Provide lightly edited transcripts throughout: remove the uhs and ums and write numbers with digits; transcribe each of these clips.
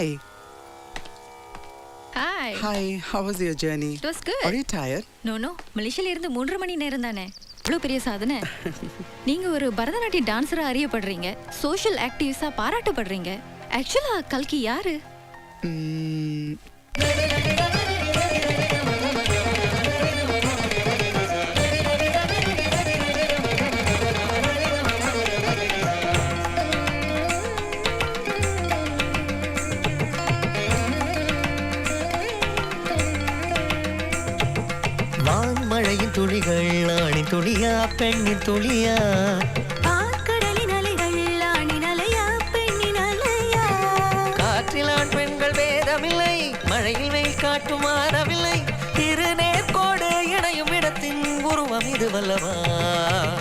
Hi. Hi. Hi, how was your journey? It was good. Are you tired? No. மலேசியால இருந்து 3.5 மணி நேரம் தானே. இவ்வளவு பெரிய சாதனை. நீங்க ஒரு பரதநாட்டிய டான்சரா அறியப்படுறீங்க. சோஷியல் ஆக்டிவிஸ்டா பாராட்டப்படுறீங்க. ஆக்சுவலா கல்கி யாரு? மழையின் துளிகள் ஆணின் துளியா பெண்ணின் துளியா கடலின் அலைகள் ஆணின் அலையா பெண்ணின் அலையா காற்றில் ஆண் பெண்கள் வேதமில்லை மழையில் வெயில் காட்டும் மாறவில்லை இரு நேர்கோடு இணையும் இடத்தின் உருவம் இது வல்லவா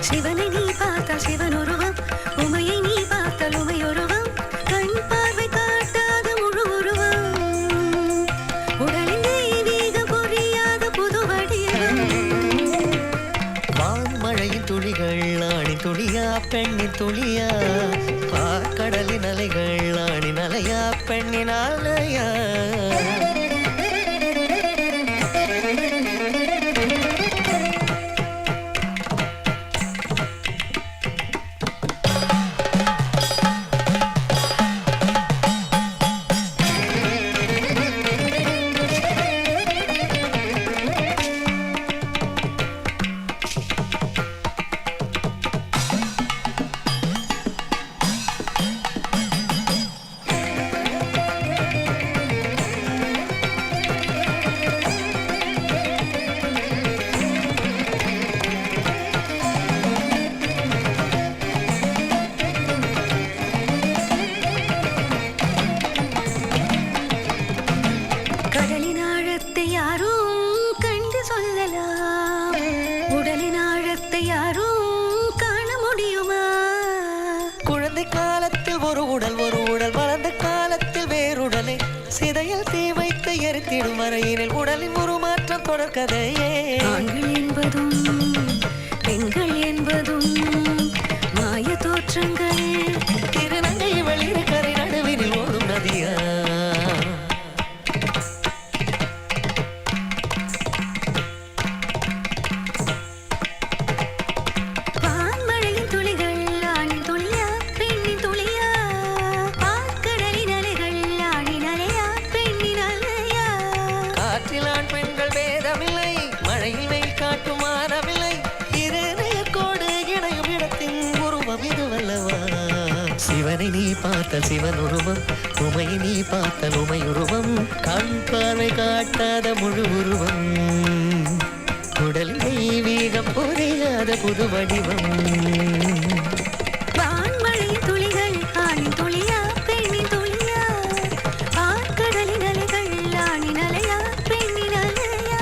சிவனை நீ பார்த்தால் சிவன் உருவம் உமையை நீ பார்த்தால் உமை உருவம் கண் பார்வை காட்டாத முழு உருவம் உடலின் தெய்வீகம் புரியாத புது வடிவம் மழையின் துளிகள் ஆணின் துளியா பெண்ணின் துளியா கடலின் அலைகள் ஆணின் அலையா பெண்ணின் அலையா மறையினில் உடலின் ஒரு மாற்றம் தொடர்கதையே ஆண்கள் என்பதும் பெண்கள் என்பதும் மாய தோற்றங்கள் திருநங்கை வெளியிற கரை நடுவினில் ஓடும் நதியா சிவனை நீ பார்த்தால் சிவன் உருவம் உமை நீ பார்த்தால் உமை உருவம் கண் பார்வை காட்டாத முழு உருவம் உடலில் தெய்வீகம் புரியாத புது வடிவம் வான்மழையின் துளிகள் ஆணின் துளியா பெண்ணின் துளியா கடலின் அலைகள் ஆணின் அலையா பெண்ணின் அலையா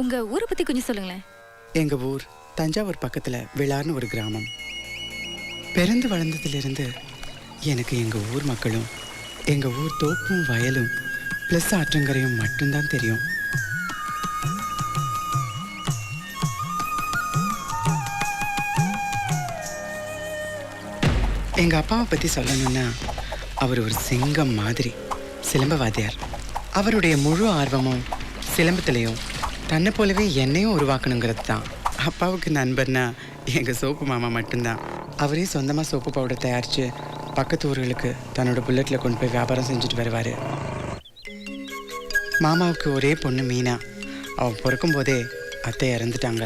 உங்க ஊரை பத்தி கொஞ்சம் சொல்லுங்களேன். எங்க ஊர் தஞ்சாவூர் பக்கத்துல விளார்னு ஒரு கிராமம். பிறந்து வளர்ந்ததிலிருந்து எனக்கு எங்க ஊர் மக்களும் எங்க ஊர் தோப்பும் வயலும் பிளஸ் ஆற்றங்கரையும் மட்டும்தான் தெரியும். எங்க அப்பாவை பத்தி சொல்லணும்னா அவர் ஒரு சிங்கம் மாதிரி சிலம்பவாதியார். அவருடைய முழு ஆர்வமும் சிலம்பத்திலையும் தன்னை போலவே என்னையும் உருவாக்கணுங்கிறது தான். அப்பாவுக்கு நண்பர்னா எங்கள் சோப்பு மாமா மட்டும்தான். அவரே சொந்தமாக சோப்பு பவுடர் தயாரித்து பக்கத்து ஊர்களுக்கு தன்னோட புல்லட்டில் கொண்டு போய் வியாபாரம் செஞ்சுட்டு வருவார். மாமாவுக்கு ஒரே பொண்ணு மீனா. அவன் பிறக்கும் போதே அத்தை இறந்துட்டாங்க.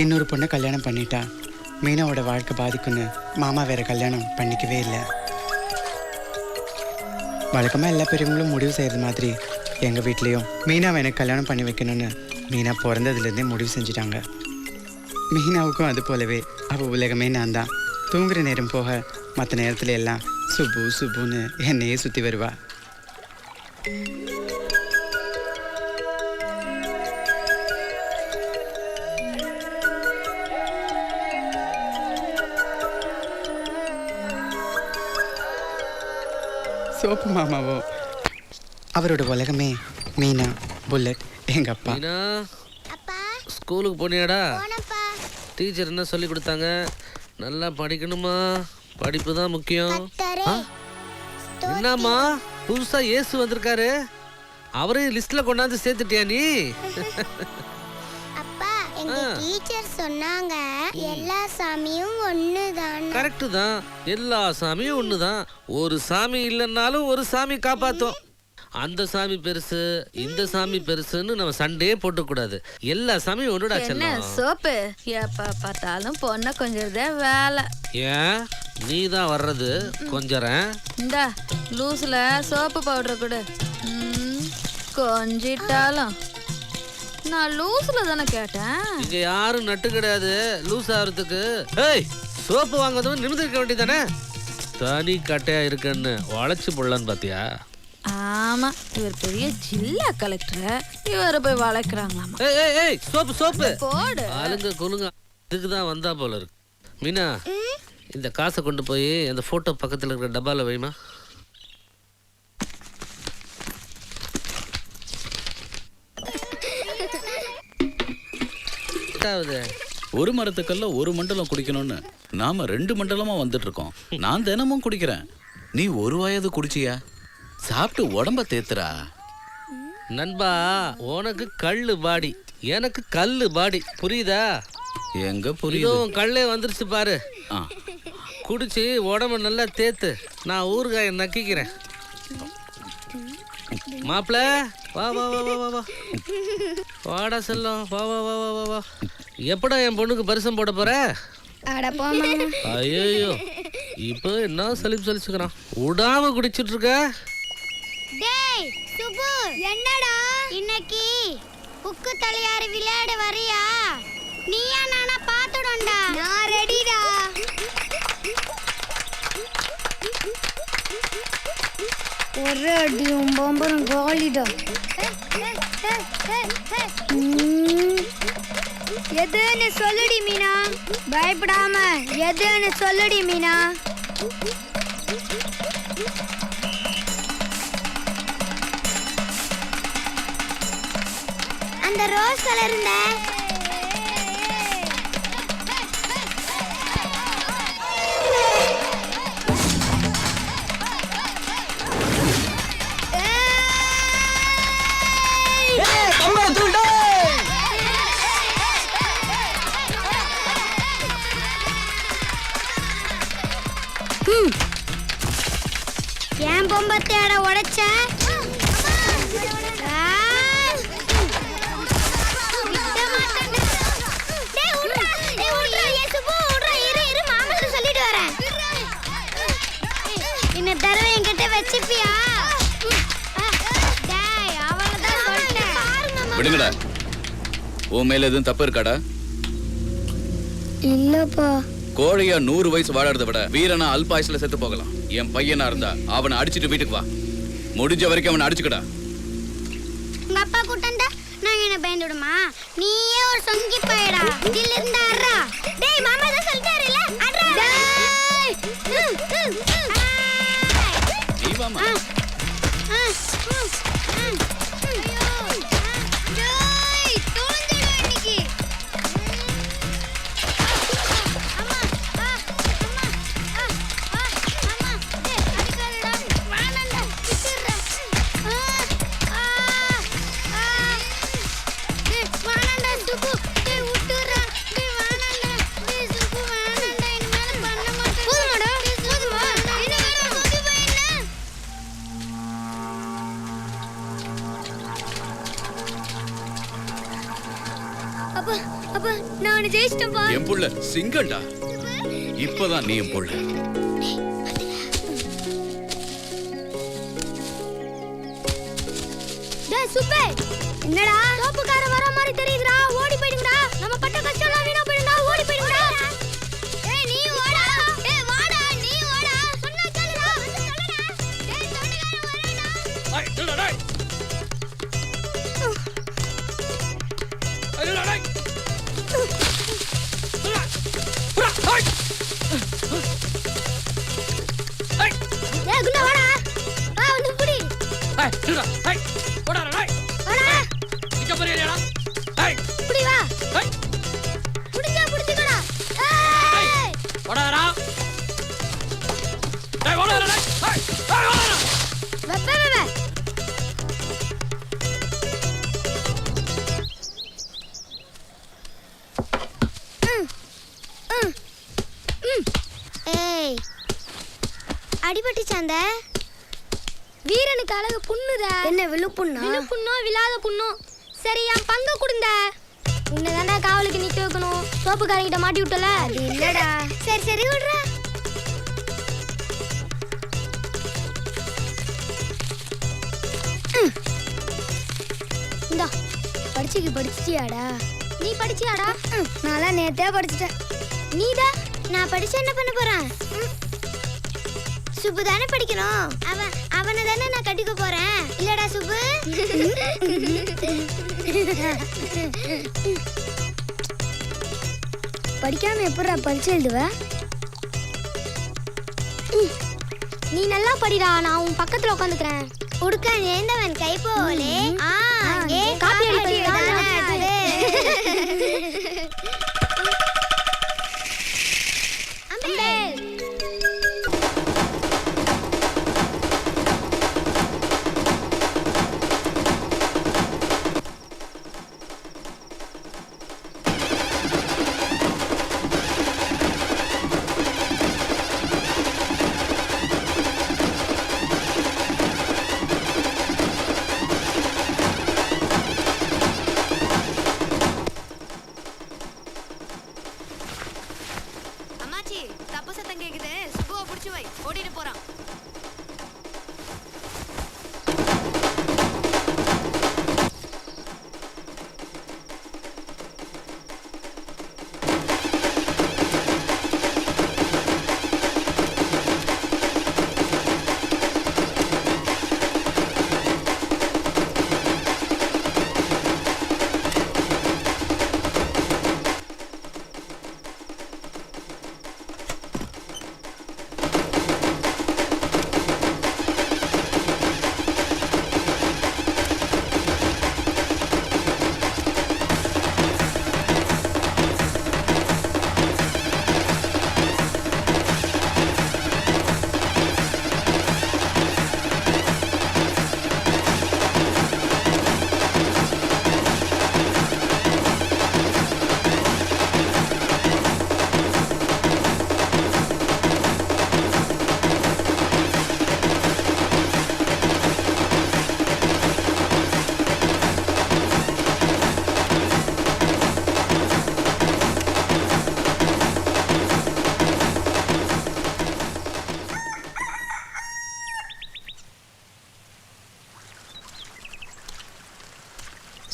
இன்னொரு பொண்ணை கல்யாணம் பண்ணிட்டா. மீனாவோட வாழ்க்கை பாதிக்குன்னு மாமா வேற கல்யாணம் பண்ணிக்கவே இல்லை. வழக்கமாக எல்லா பெரியவங்களும் முடிவு செய்கிறது மாதிரி எங்கள் வீட்லேயும் மீனாவை எனக்கு கல்யாணம் பண்ணி வைக்கணும்னு மீனா பிறந்ததுலேருந்தே முடிவு செஞ்சிட்டாங்க. மீனாவுக்கும் அது போலவே அவள் உலகமே நான் தான். தூங்குற நேரம் போக மற்ற நேரத்துல எல்லாம் சுப்பு சுப்புன்னு என்னையே சுற்றி வருவா. சோப்பு மாமாவோ அவரோட உலகமே மீனா, புல்லட், எங்க அப்பா. ஸ்கூலுக்கு போனியாடா? டீச்சர் என்ன சொல்லி கொடுத்தாங்க? நல்லா படிக்கணுமா, படிப்பு தான் முக்கியம். என்னம்மா புதுசா இயேசு வந்திருக்காரு, அவரையும் லிஸ்ட்ல கொண்டாந்து சேர்த்துட்டியா நீ? அப்பா எங்க டீச்சர் சொன்னாங்க எல்லா சாமியும் ஒண்ணுதான். கரெக்ட் தான், எல்லா சாமியும் ஒண்ணுதான். ஒரு சாமி இல்லைன்னாலும் ஒரு சாமி காப்பாத்தும். அந்த சாமி பெருசு இந்த சாமி பெருசுன்னு நம்ம சண்டே போட்டு கூடாது. எல்லா சாமியும் ஒண்ணுடா செல்லம். சோப்பு எப்ப பார்த்தாலும் பொண்ணை கொஞ்சம் வேலை. ஏன் நீ தான் வர்றது கொஞ்சறேன். இந்தா லூஸ்ல சோப்பு பவுடர் கொடு. கொஞ்சிட்டாலும் நான் லூஸ்ல தானே கேட்டேன். இங்க யாரும் நட்டு கிடையாது லூஸ் ஆகிறதுக்கு. ஏய் சோப்பு வாங்குறதும் நிமிர்ந்து இருக்க வேண்டியதானே. தனி கட்டையா இருக்குன்னு வளைச்சு போடலான்னு பாத்தியா? ஆமா, இவர் பெரிய ஜில்லா கலெக்டர், இவரை போய் வளைக்கிறாங்களாமா. ஏய் சோப்பு சோப்பு போடு. ஆளுங்க கொலுங்க இதுக்குதான் வந்தா போல இருக்கு. மீனா இந்த காசை கொண்டு போய் அந்த போட்டோ பக்கத்துல இருக்கிற டப்பால வைமா. ஒரு மரத்துக்கல்ல ஒரு மண்டலம் குடிக்கணும்னு நாம 2 மண்டலமா வந்துட்டு இருக்கோம். நான் தினமும் குடிக்கிறேன், நீ ஒரு வாயாவது குடிச்சியா? சாப்பிட்டு உடம்ப தேத்துறா. நண்பா உனக்கு கல்லு பாடி, எனக்கு கல்லு பாடி, புரியுதா? எங்க புரியுது? கல்லே வந்துருச்சு பாரு. குடிச்சு உடம்ப நல்லா தேத்து, நான் ஊறுகாய நக்கிக்கிறேன். மாப்பிள வா வா வா வா வா வா வாடா செல்லம், வா வா வா வா வா வா. எப்படா என் பொண்ணுக்கு பரிசம் போட போற? ஐயோ இப்போ என்ன சலிச்சுக்கிறான், விடாம குடிச்சிட்டு இருக்க. டேய் சுபு, என்னடா இன்னைக்கு புக்கு தலையாரி விளையாட வரியா? நீயா நானா பாத்துடோண்டா. நான் ரெடிடா. ஒரு அடியும் பம்பரம் காலிடா. எதுன்னு சொல்லுடி மீனா, பயப்படாம எதுன்னு சொல்லுடி மீனா. அந்த ரோஸ் கலர் இருந்த ஏன் பொம்பத்தையாட உடைச்ச? இந்த தடவை என்கிட்ட வச்சுப்பியா? விடுங்கடா. உன் மேல எதுவும் தப்பு இருக்காடா? இல்லப்பா. கோழையா 100 வயசு வாழறத விட வீரனா அல்பாயுசுல செத்து போகலாம். என் பையனா இருந்தா அவனை அடிச்சிட்டு வீட்டுக்கு வா. முடிஞ்ச வரைக்கும் அவனை அடிச்சுக்கடா. உங்க அப்பா கூட்டண்டா நான் என்ன பயந்துடுமா? நீயே ஒரு சொங்கி போயடா. இதுல இருந்து அறா. டேய் மாமா தான் சொல்லிட்டாருல, அறா. டேய் நீ வாமா. அப்பா நான் ஜெயிச்சிட்டேன்ப்பா. என் புள்ள சிங்கம்டா. இப்பதான் நீ என் புள்ள. டேய் சுப்பே, என்னடா தோப்புக்கார வர மாதிரி தெரியுதுடா. ஓடி போயிடுங்கடா, நம்ம பட்ட கஷ்டம்லாம் வீணா போயிடும்டா. ஓடி போயிடுங்கடா. ஏய் நீ ஓடா. ஏய் வாடா நீ ஓடா. சொன்னா கேளுடா. சொல்லுடா. டேய் தோட்டக்காரன் வரேடா. டேய் நில்லுடா டேய். நில்லுடா டேய். டேய் குண்டா வாடா. வா வந்து புடி. ஏய் நில்லுடா. ஏய் ஓடா டேய். வாடா. நிக்க போறியாடா? ஏய் புடி வா. ஏய் அடிபட்டுச்சு அந்த வீரனுக்கு அழகு புண்ணுதா. என்ன விழு புண்ணா? விழு புண்ணோ விழாத புண்ணோ. சரி என் பங்கு கொடுங்க. உன்னை தாண்டா காவலுக்கு நிக்க வைக்கணும். சோப்புக்காரங்கிட்ட மாட்டி விட்டல. அது இல்லடா. சரி சரி விடுறா. இந்தா படிச்சியாடா? நீ படிச்சியாடா? நான்லாம் நேத்தே படிச்சிட்டேன். நீதா? நான் படிச்சு என்ன பண்ண போறேன்? சுப்பு தானே படிக்கணும். அவனை தானே நான் கட்டிக்க போறேன். இல்லடா சுப்பு? படிக்காம எப்படா பரிச்சை எழுதுவ? நீ நல்லா படிடா. நான் உன் பக்கத்துல உட்காந்துக்கிறேன். உடுக்க நேர்ந்தவன் கை போலே. காப்பி அடிப்பது அம்மாச்சி, தப்பு சத்தம் கேக்குது. சுப்புவை புடிச்சு வை. ஓடிட்டு போறான்.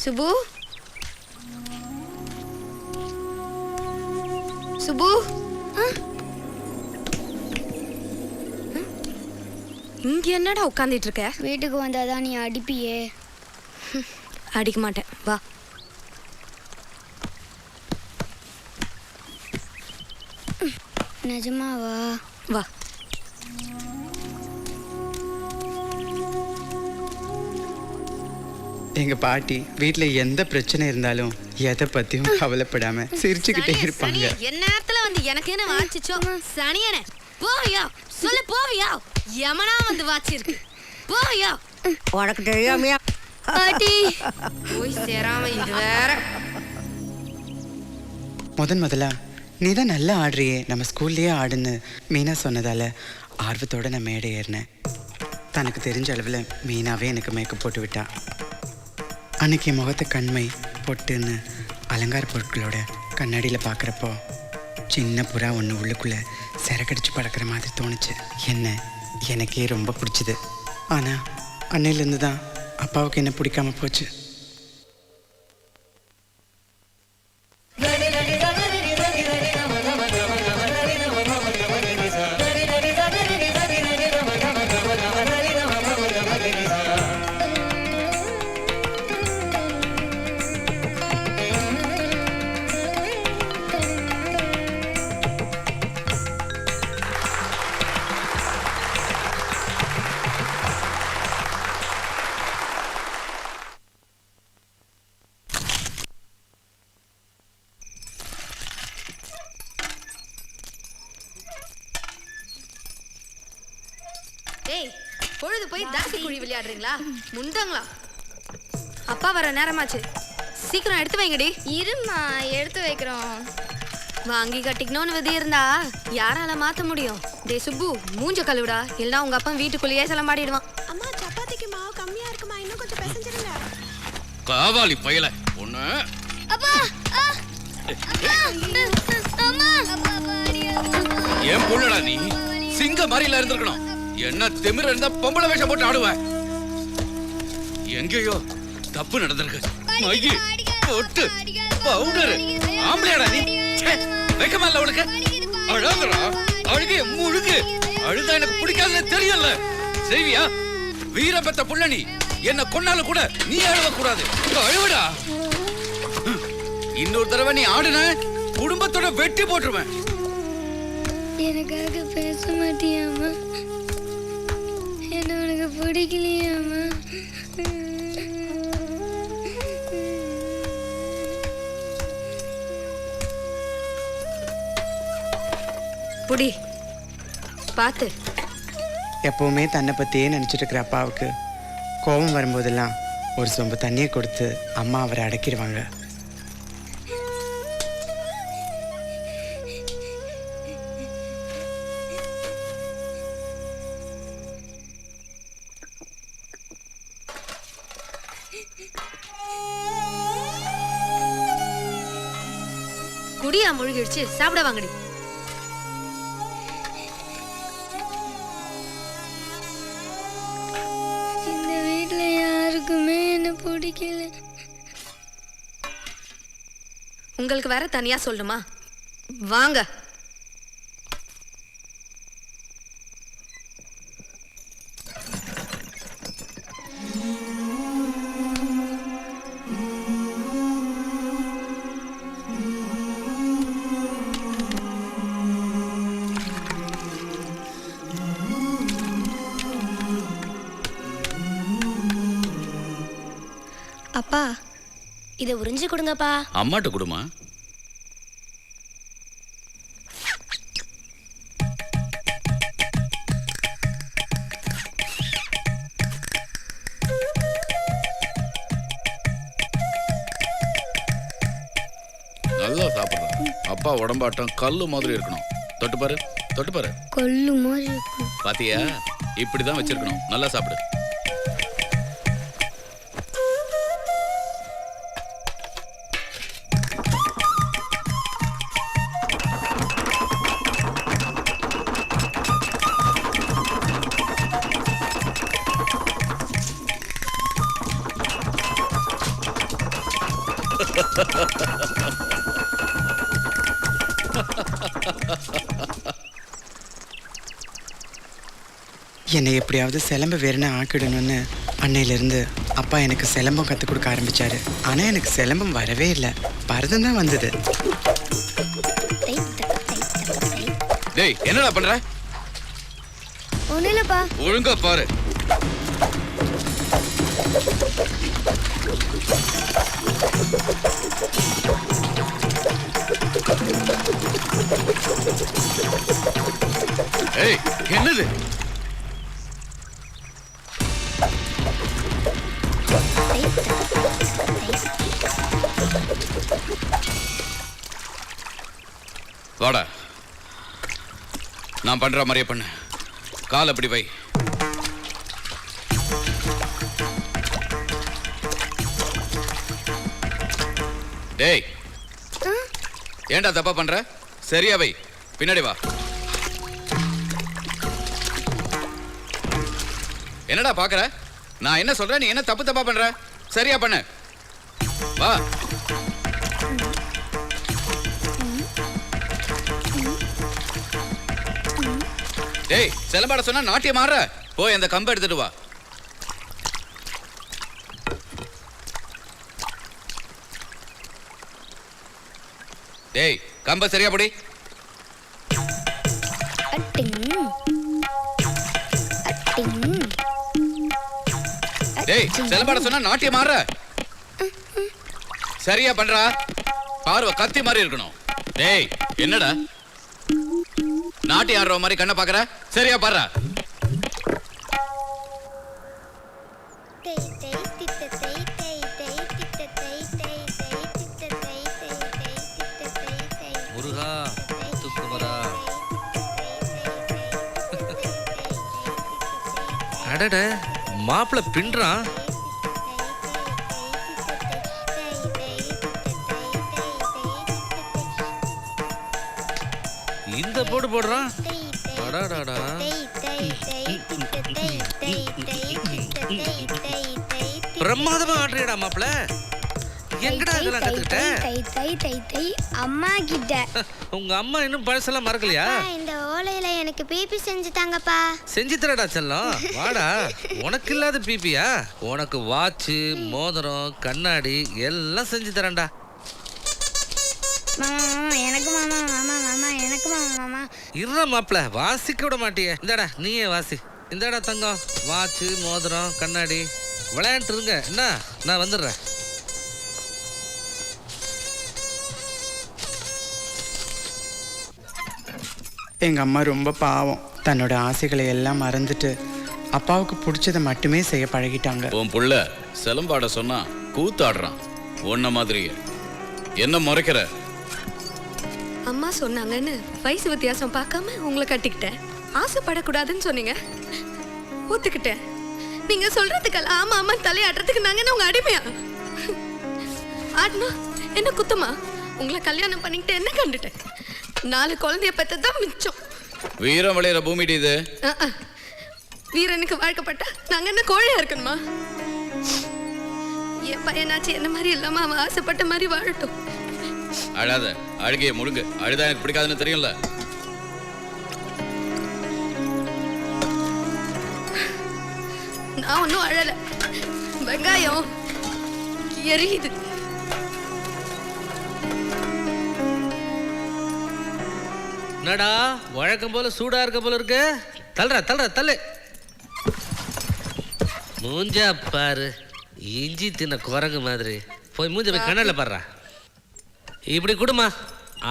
சுப்பு, சுப்பு, இங்க என்னடா உட்கார்ந்துட்டு இருக்க? வீட்டுக்கு வந்தாதான் நீ அடிப்பியே. அடிக்க மாட்டேன், வா. நிஜமாவா? வா. எங்க பாட்டி வீட்ல எந்த பிரச்சனை இருந்தாலும் எதை பத்தியும் கவலைப்படாம சிரிச்சுக்கிட்டே இருப்பாங்க. என்ன நேரத்துல வந்து எனக்கு என்ன வாச்சிச்சோ? சனியனே போவியா? சொல்ல போவியா? யமனா வந்து வாச்சிருக்கு. போவியா? உனக்கு தெரியாமையா? பாட்டி போய் சேராம இது வேற. முதல்ல நீ தான் நல்லா ஆடுறியே, நம்ம ஸ்கூல்லேயே ஆடுன்னு மீனா சொன்னதால ஆர்வத்தோட நான் மேடை ஏறினேன். தனக்கு தெரிஞ்ச அளவில் மீனாவே எனக்கு மேக்கப் போட்டு விட்டா. அன்னைக்கு என் முகத்தை கண்மை பொட்டுன்னு அலங்கார பொருட்களோட கண்ணாடியில் பார்க்குறப்போ சின்ன புறா ஒன்று உள்ளுக்குள்ளே சிறக்கடிச்சு பறக்கிற மாதிரி தோணுச்சு. எனக்கே ரொம்ப பிடிச்சிது. ஆனால் அன்னையிலேருந்து தான் அப்பாவுக்கு என்ன பிடிக்காம போச்சு. ஏய், பொழுது போய் தாசி குழி விளையாடுறீங்களா? முண்டங்களா? அப்பா வர நேரமாச்சு, சீக்கிரம் எடுத்து வைங்கடி. இருமா எடுத்து வைக்கிறோம். வாங்கி கட்டிக்கணும்னு விதி இருந்தா யாரால மாத்த முடியும்? டே சுப்பு, மூஞ்ச கழுவுடா, இல்லனா உங்க அப்பா வீட்டுக்குள்ளேயே சிலம்பாடிடுவான். அம்மா சப்பாத்திக்கு மாவு கம்மியா இருக்குமா, இன்னும் கொஞ்சம் பிசைஞ்சிருங்க. காவாலி பயல ஒண்ணு. அப்பா அம்மா ஏன் புள்ளடா நீ? சிங்க மாதிரில இருந்திருக்கணும். என்ன திமிர இருந்தா பொம்பளை வேஷம் போட்டு ஆடுவேன். எங்கேயோ தப்பு நடந்திருக்கு. மைகி போட்டு பவுடர் ஆம்பளையாடா நீ? வெக்கமா இல்ல உனக்கு? அழகுறா, அழுகிய முழுகு. அழுதா எனக்கு பிடிக்காதுன்னு தெரியல. செய்வியா? வீர பெத்த புள்ள நீ. என்ன கொன்னாலும் கூட நீ அழுவ கூடாது. அழுவடா. இன்னொரு தடவை நீ ஆடுன குடும்பத்தோட வெட்டி போட்டுருவேன். எனக்காக பேச மாட்டியாமா? என்ன உனக்கு பிடிக்கலையாமா? புடி பாத்து. எப்பவுமே தன்னை பற்றியே நினச்சிட்டு இருக்கிற அப்பாவுக்கு கோபம் வரும்போதெல்லாம் ஒரு சொம்பு தண்ணியை கொடுத்து அம்மா அவரை அடக்கிடுவாங்க. குடியா முழுகிடுச்சு, சாப்பிட வாங்கடி. இந்த வீட்ல யாருக்குமே என்ன பிடிக்கல. உங்களுக்கு வேற தனியா சொல்லணுமா? வாங்க. அப்பா இதை உறிஞ்சு கொடுங்கப்பா. அம்மாட்ட கொடுமா. நல்லா சாப்பிடுற அப்பா உடம்பாட்டம் கல்லு மாதிரி இருக்கணும். தொட்டு பாரு, தொட்டு பாரு. கொல்லு மாதிரி இருக்கும். பாத்தியா, இப்படிதான் வச்சிருக்கணும். நல்லா சாப்பிடு. என்னை எப்படியாவது சிலம்பு வேறுனு ஆக்கிடணும்னு அன்னையிலிருந்து அப்பா எனக்கு சிலம்பம் கற்றுக் கொடுக்க ஆரம்பிச்சாரு. ஆனால் எனக்கு சிலம்பம் வரவே இல்லை, பரதம் தான் வந்தது. டேய், என்னடா பண்ற? ஒன்றும் இல்லைப்பா. ஒழுங்கா பாரு. ஏய், என்னது? வாடா, நான் பண்ற மாதிரியே பண்ணு. கால் அப்படி வை. டேய், ஏன்டா தப்பா பண்ற? சரியா வை. பின்னாடி வா. என்னடா பாக்குற? நான் என்ன சொல்றேன், நீ என்ன தப்பு தப்பா பண்ற? சரியா பண்ணு. வா. டேய், செலம்பாட சொன்னா நாட்டியம் ஆடுற. போய் அந்த கம்பை எடுத்துட்டு வா. டேய், கம்ப சரியா போடி. டேய், செலம்பாட சொன்னா நாட்டியம் ஆடுற. சரியா பண்றா. பார்வை கத்தி மாதிரி இருக்கணும். டேய், என்னடா நாட்டியம் ஆடுற மாதிரி கண்ணை பாக்குற? சரியா பாடுறா. முருகா அடட மாப்பிள்ள பின்றான். இந்த போடு போடுறான். அடாடாடா. பிரமாதமா ஆடுறியடா மாப்பிள்ள. எங்கடா இதெல்லாம் கத்துக்கிட்ட? அம்மா கிட்ட. உங்க அம்மா இன்னும் பழசெல்லாம் மறக்கலையா? இந்த ஓலையில எனக்கு பிபி செஞ்சு தாங்கப்பா. செஞ்சு தரடா செல்லம். வாடா. உனக்கு இல்லாத பிபியா? உனக்கு வாட்சு, மோதிரம், கண்ணாடி எல்லாம் செஞ்சு தரேன்டா. மாமா எனக்கு மாமா மாமா மாமா எனக்கு மாமா. இருற மாப்பிள்ள, வாசிக்க விட மாட்டியே. இந்தாடா நீயே வாசி. இந்தாடா தங்கம், வாட்சு, மோதிரம், கண்ணாடி. விளையாண்டு இருங்க என்ன, நான் வந்துடுறேன். எங்க அம்மா ரொம்ப பாவம். தன்னோட ஆசைகளை எல்லாம் மறந்துட்டு அப்பாவுக்கு பிடிச்சதை மட்டுமே செய்ய பழகிட்டாங்க. உன் புள்ள சிலம்பாட சொன்னா கூத்தாடுறான். உன்ன மாதிரியே என்ன முறைக்கிற? அம்மா சொன்னாங்கன்னு வயசு வித்தியாசம் பார்க்காம உங்களை கட்டிக்கிட்டேன். ஆசைப்படக்கூடாதுன்னு சொன்னீங்க, ஒத்துக்கிட்டேன். நீங்க சொல்றதுக்கெல்லாம் ஆமா ஆமா தலையாடுறதுக்கு நாங்க உங்க அடிமையா? ஆட்னா என்ன குத்தமா? உங்களை கல்யாணம் பண்ணிக்கிட்டு என்ன கண்டுட்டேன்? 4 குழந்தைய பெற்றதான் மிச்சம். வீரம் விளையிற பூமிடி இது. வீரனுக்கு வாழ்க்கப்பட்டா நாங்க என்ன கோழையா இருக்கணுமா? என் பையனாச்சு என்ன மாதிரி இல்லாம அவன் ஆசைப்பட்ட மாதிரி வாழட்டும். அழாத, அழுகைய முடுங்க. அழுதா எனக்கு பிடிக்காதுன்னு தெரியும்ல. நான் ஒன்னும் அழல. வெங்காயம் எரியுது. என்னடா வழக்கம் போல சூடா இருக்க போல இருக்கு. தள்ளுற தள்ளுற தள்ளு. மூஞ்சா பாரு, இஞ்சி தின்ன குரங்கு மாதிரி. போய் மூஞ்ச போய் கண்ணால பாடுறா. இப்படி கொடுமா.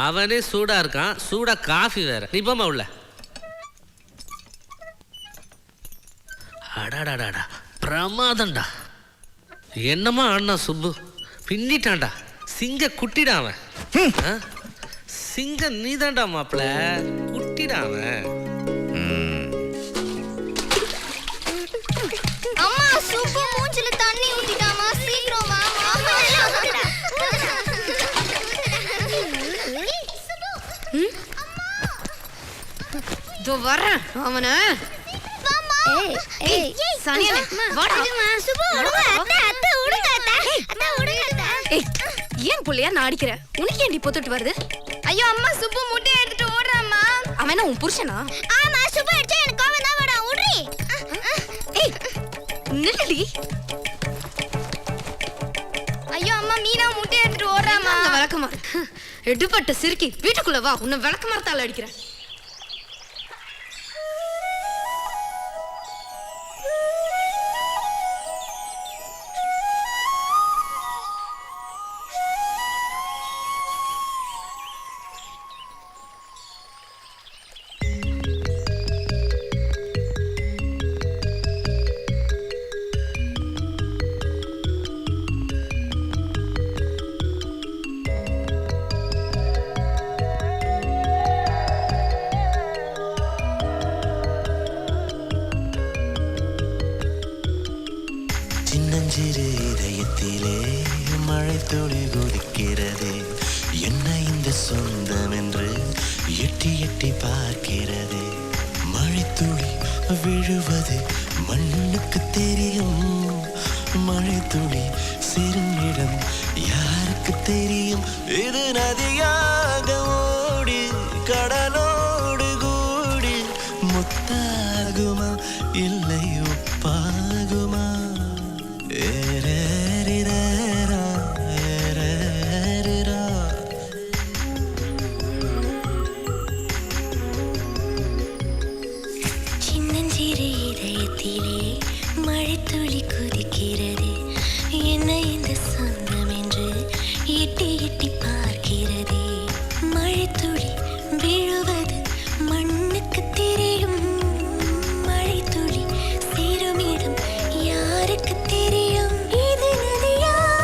அவனே சூடா இருக்கான், சூடா காஃபி வேற. நீ போமா உள்ள. அடாடாடாடா பிரமாதம்டா. என்னமா அண்ணா சுப்பு பின்னிட்டான்டா. சிங்க குட்டிடா அவன். சிங்க நீதான்டா மாப்பிள்ள, குட்டிடா அவன். அம்மா சுப்பு மூஞ்சில தண்ணி ஊத்திட்டாமா, சீக்கிரம் வா. இதோ வரேன் அவன. ஏன் புள்ளையா நான் அடிக்கிறேன்? உனக்கு ஏன்டி பொத்துட்டு வருது? ஐயோ அம்மா சுப்பு முட்டையை எடுத்துட்டு ஓடுறாம்மா. அவன் உன் புருஷனா? ஆமா சுப்பு அடிச்சா எனக்கு கோவம் தான் வரும். ஓடுறி. ஏய் நில்லடி. ஐயோ அம்மா மீனா முட்டையை எடுத்துட்டு ஓடுறாம்மா. அந்த விளக்கமாறு எடுபட்ட சிறுக்கி வீட்டுக்குள்ள வா. உன்னை விளக்கமாறத்தால அடிக்கிறேன். சின்னஞ்சிறு இதயத்திலே மழை துளி குதிக்கிறதே. என்ன இந்த சொந்தம் என்று எட்டி எட்டி பார்க்கிறதே. மழை துளி விழுவது மண்ணுக்கு தெரியும். மழை துளி சேரும் இடம் யாருக்கு தெரியும்? இது நதியாக ஓடி கடலோடு கூடி முத்தாகுமா இல்லை உப்பாகுமா? சின்னஞ்சிறு இதயத்திலே மழை துளி குதிக்கிறது. என்ன இந்த சொந்தம் என்று எட்டி எட்டி பார்க்கிறதே. மழை துளி விழுவது மண்ணுக்கு தெரியும். மழை துளி சேரும் இடம் யாருக்கு தெரியும்? இது நதியாக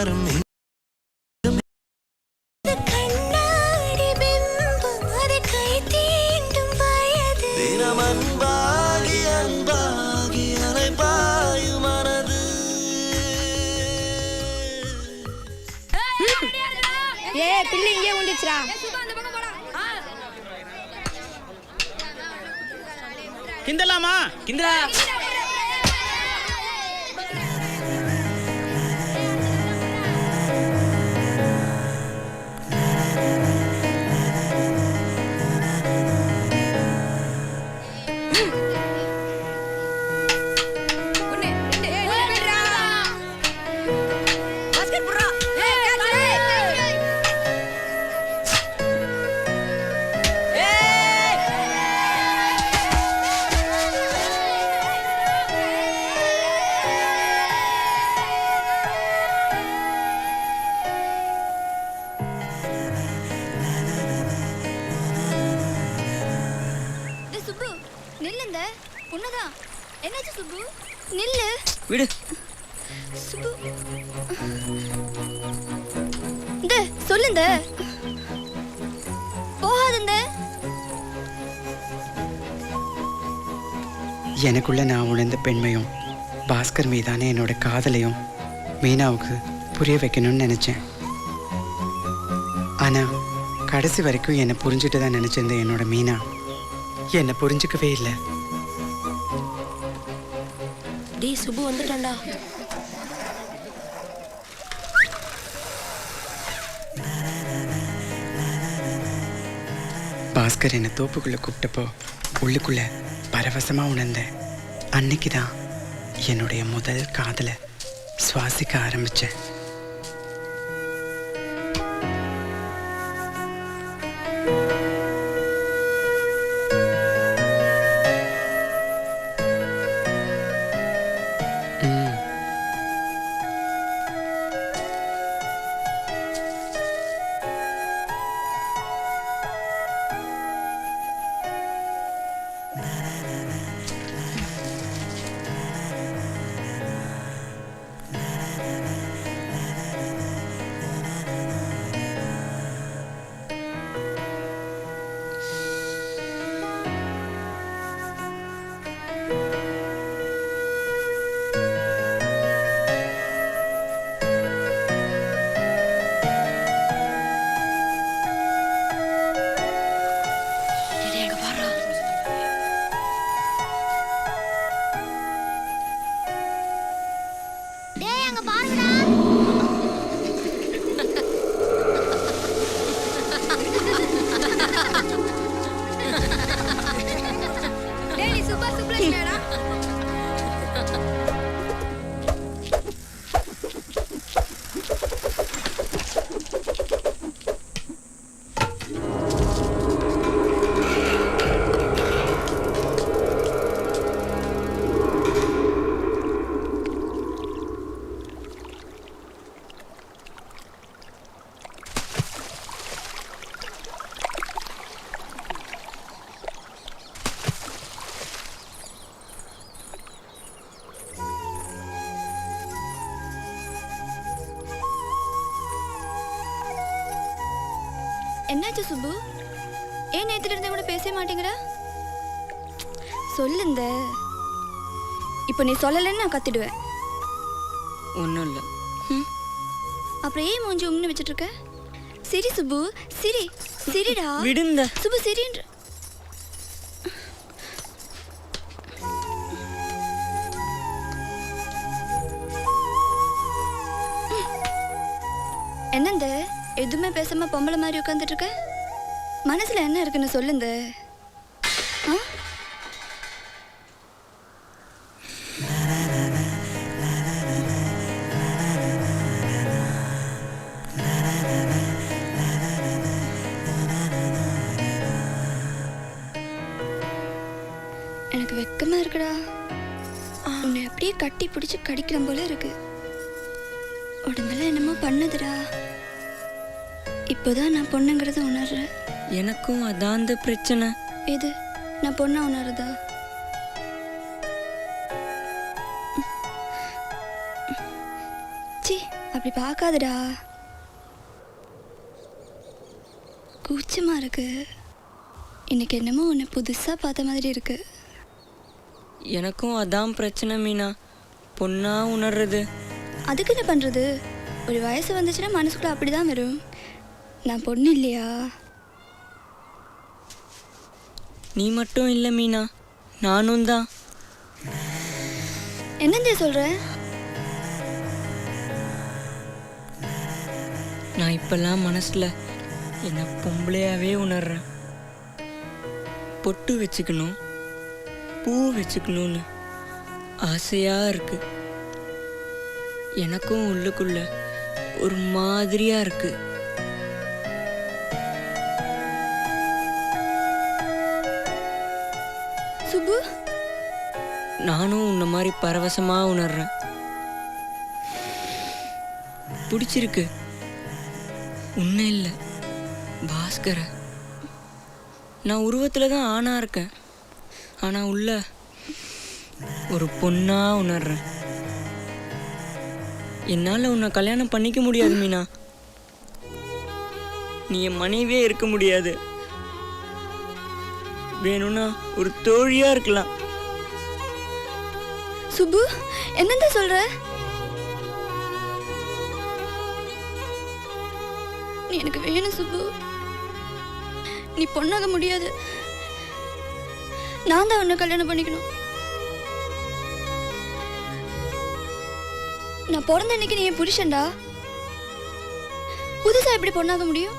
வரும் கண்ணாடி பிம்பம் அது கை தீண்டும் வயது தினம் அன்பாகி அன்பாகி அலைபாயும் மனது. பிள்ளை இங்கே உண்டுச்சுடா. கிண்டலாமா கிண்டா சுப்பு நில்லுங்க. உன்னதான் என்னாச்சு சுப்பு? நில்லு. விடு. சுப்பு இந்த சொல்லுங்க. போகாதுங்க. எனக்குள்ள நான் உணர்ந்த பெண்மையும் பாஸ்கர் மீதான என்னோட காதலையும் மீனாவுக்கு புரிய வைக்கணும்னு நினைச்சேன். ஆனா கடைசி வரைக்கும் என்னை புரிஞ்சுட்டு தான் நினைச்சிருந்த என்னோட மீனா என்னை புரிஞ்சுக்கவே இல்லை. டேய் சுப்பு வந்துட்டான்டா. பாஸ்கர் என்னை தோப்புக்குள்ள கூப்பிட்டப்போ உள்ளுக்குள்ள பரவசமா உணர்ந்தேன். அன்னைக்கு தான் என்னுடைய முதல் காதலை சுவாசிக்க ஆரம்பிச்சேன். டேய் அங்க பாருடா. டேய் சுப்பா சுப்லட்சுமிடா. என்னாச்சு சுப்பு? ஏன் நேத்துல இருந்தே கூட பேச மாட்டேங்கிற? சொல்லுங்க. இப்போ நீ சொல்லலைன்னு நான் கத்திடுவேன். ஒன்றும் இல்லை. அப்புறம் ஏன் மூஞ்சி உம்னு வச்சுட்டு இருக்க? சிரி சுப்பு, சிரி. சிரிடா. விடுங்க. சுப்பு சிரின்ற. என்னந்த எதுவுமே பேசாம பொம்பளை மாதிரி உட்காந்துட்டு இருக்க? மனசுல என்ன இருக்குன்னு சொல்லுங்க. ஆ? எனக்கு வெக்கமா இருக்குடா. உன்னை அப்படியே கட்டி பிடிச்சு கடிக்கிற போல இருக்கு. உடம்பெல்லாம் என்னமோ பண்ணுதுடா. இப்போதான் நான் பொண்ணுங்கிறத உணர்றேன். எனக்கும் அதான் அந்த பிரச்சனை. எது நான் பொண்ணா உணருதா? சி அப்படி பார்க்காதடா. கூச்சமா இருக்கு. இன்னைக்கு என்னமோ உன்னை புதுசா பார்த்த மாதிரி இருக்கு. எனக்கும் அதான் பிரச்சனை மீனா. பொண்ணா உணர்றது. அதுக்கு என்ன பண்றது? ஒரு வயசு வந்துச்சுன்னா மனசுக்குள்ள அப்படிதான் வரும். நான் பொண்ணு இல்லையா? நீ மட்டும் இல்லை மீனா, நானும் தான். என்னந்தே சொல்ற? நான் இப்பெல்லாம் மனசுல என்ன பொம்பளையாவே உணர்றேன். பொட்டு வச்சுக்கணும், பூ வச்சுக்கணும்னு ஆசையா இருக்கு. எனக்கும் உள்ளுக்குள்ள ஒரு மாதிரியா இருக்கு. சுப்பு, நானும் உன்ன மாதிரி பரவசமா உணர்றேன். பிடிச்சிருக்கு. உன்னை இல்லை, பாஸ்கர. நான் உருவத்துல தான் ஆணா இருக்கேன், ஆனா உள்ள ஒரு பொண்ணா உணர்றேன். என்னால உன்னை கல்யாணம் பண்ணிக்க முடியாது மீனா. நீ என் மனைவியே இருக்க முடியாது. வேணும்னா ஒரு தோழியா இருக்கலாம். சுப்பு, என்னந்த சொல்ற? நீ எனக்கு வேணும் சுப்பு. நீ பொண்ணாக முடியாது. நான் தான் உன்னை கல்யாணம் பண்ணிக்கணும். நான் பிறந்த அன்னைக்கு நீ என் புருஷன்டா. புதுசா எப்படி பொண்ணாக முடியும்?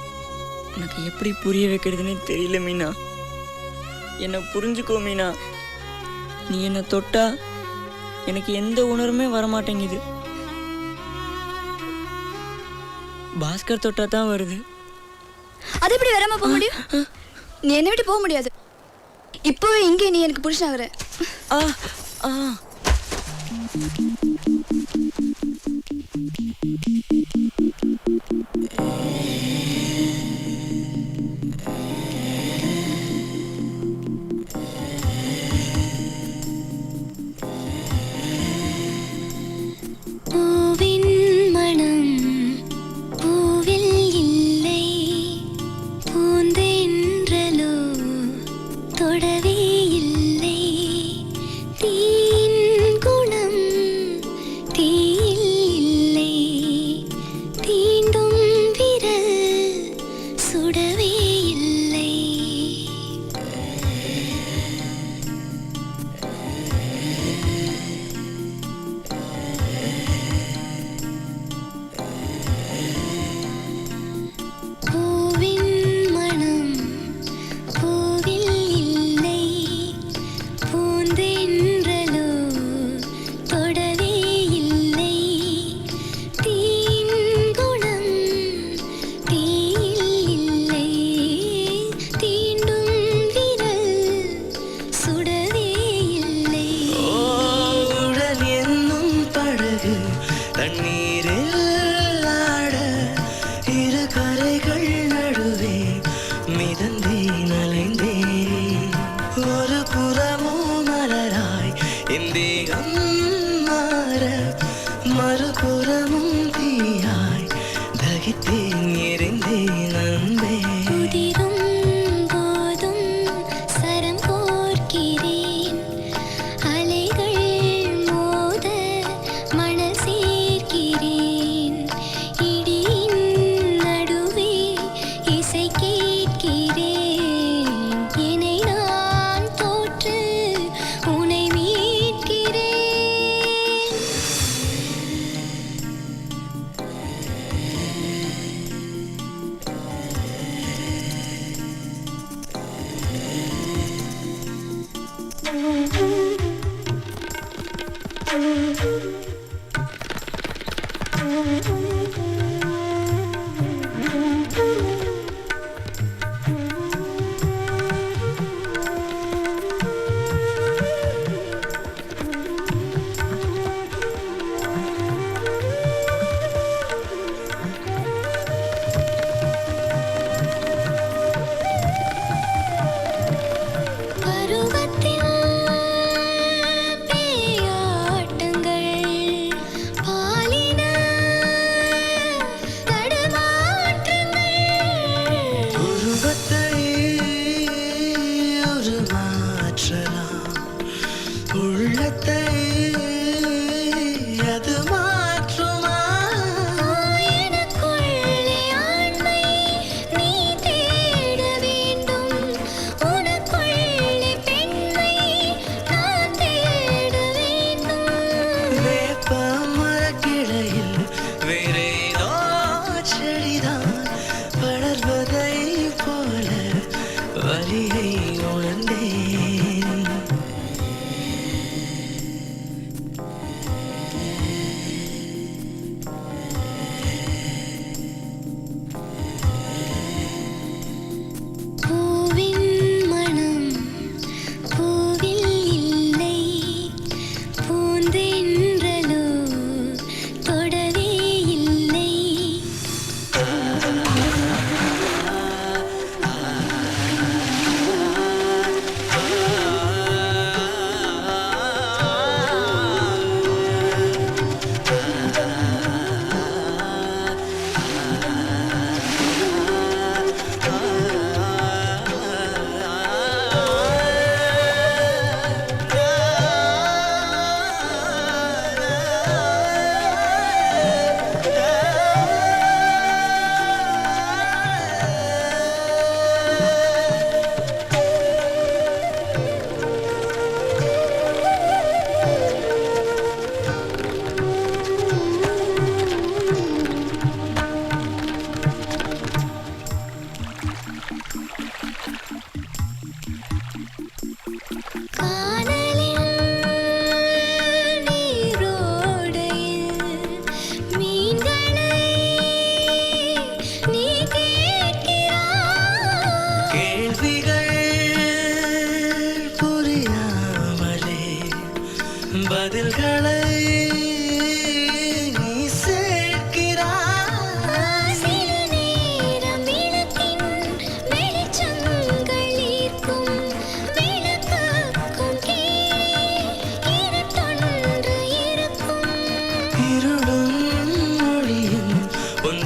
எனக்கு எப்படி புரிய வைக்கிறதுன்னு தெரியல மீனா. என்னை புரிஞ்சுக்கோ மீனா. நீ என்னை தொட்டா எனக்கு எந்த உணர்வுமே வரமாட்டேங்குது. பாஸ்கர் தொட்டா தான் வருது. அது எப்படி வராம போக முடியும்? நீ என்னை விட்டு போக முடியாது. இப்போவே இங்கே நீ எனக்கு புருஷனாகிற. ஆ ஆ பூவின் மனம் பூவில் இல்லை, பூந்தென்றலோ தொடவே இல்லை. தீயின் குணம் தீயில் இல்லை, தீண்டும் விரல் சுடவே இல்லை. பூவின் மனம் பூவில் இல்லை, பூந்தென்றலோ தொடவே இல்லை. தீயின் குணம் தீயில் இல்லை, தீண்டும் விரல் சுடவே இல்லை. உடல் என்னும் படகு தண்ணீரில் ஆட இரு கரைகள் நடுவே மிதந்தேன் அலைந்தேன். ஒரு புறமோ மலராய் என் தேகம் மாற, மறுபுறமும் தீயாய் தகித்தேன் எரிந்தேன் அன்பே. உதிரும் போதும் சரம் கோர்க்கிறேன், அலைகள் மோத மணல் சேர்க்கிறேன். இடியின் நடுவே இசை கேட்கிறேன், என்னை நான் தோற்று உன்னை மீட்கிறேன்.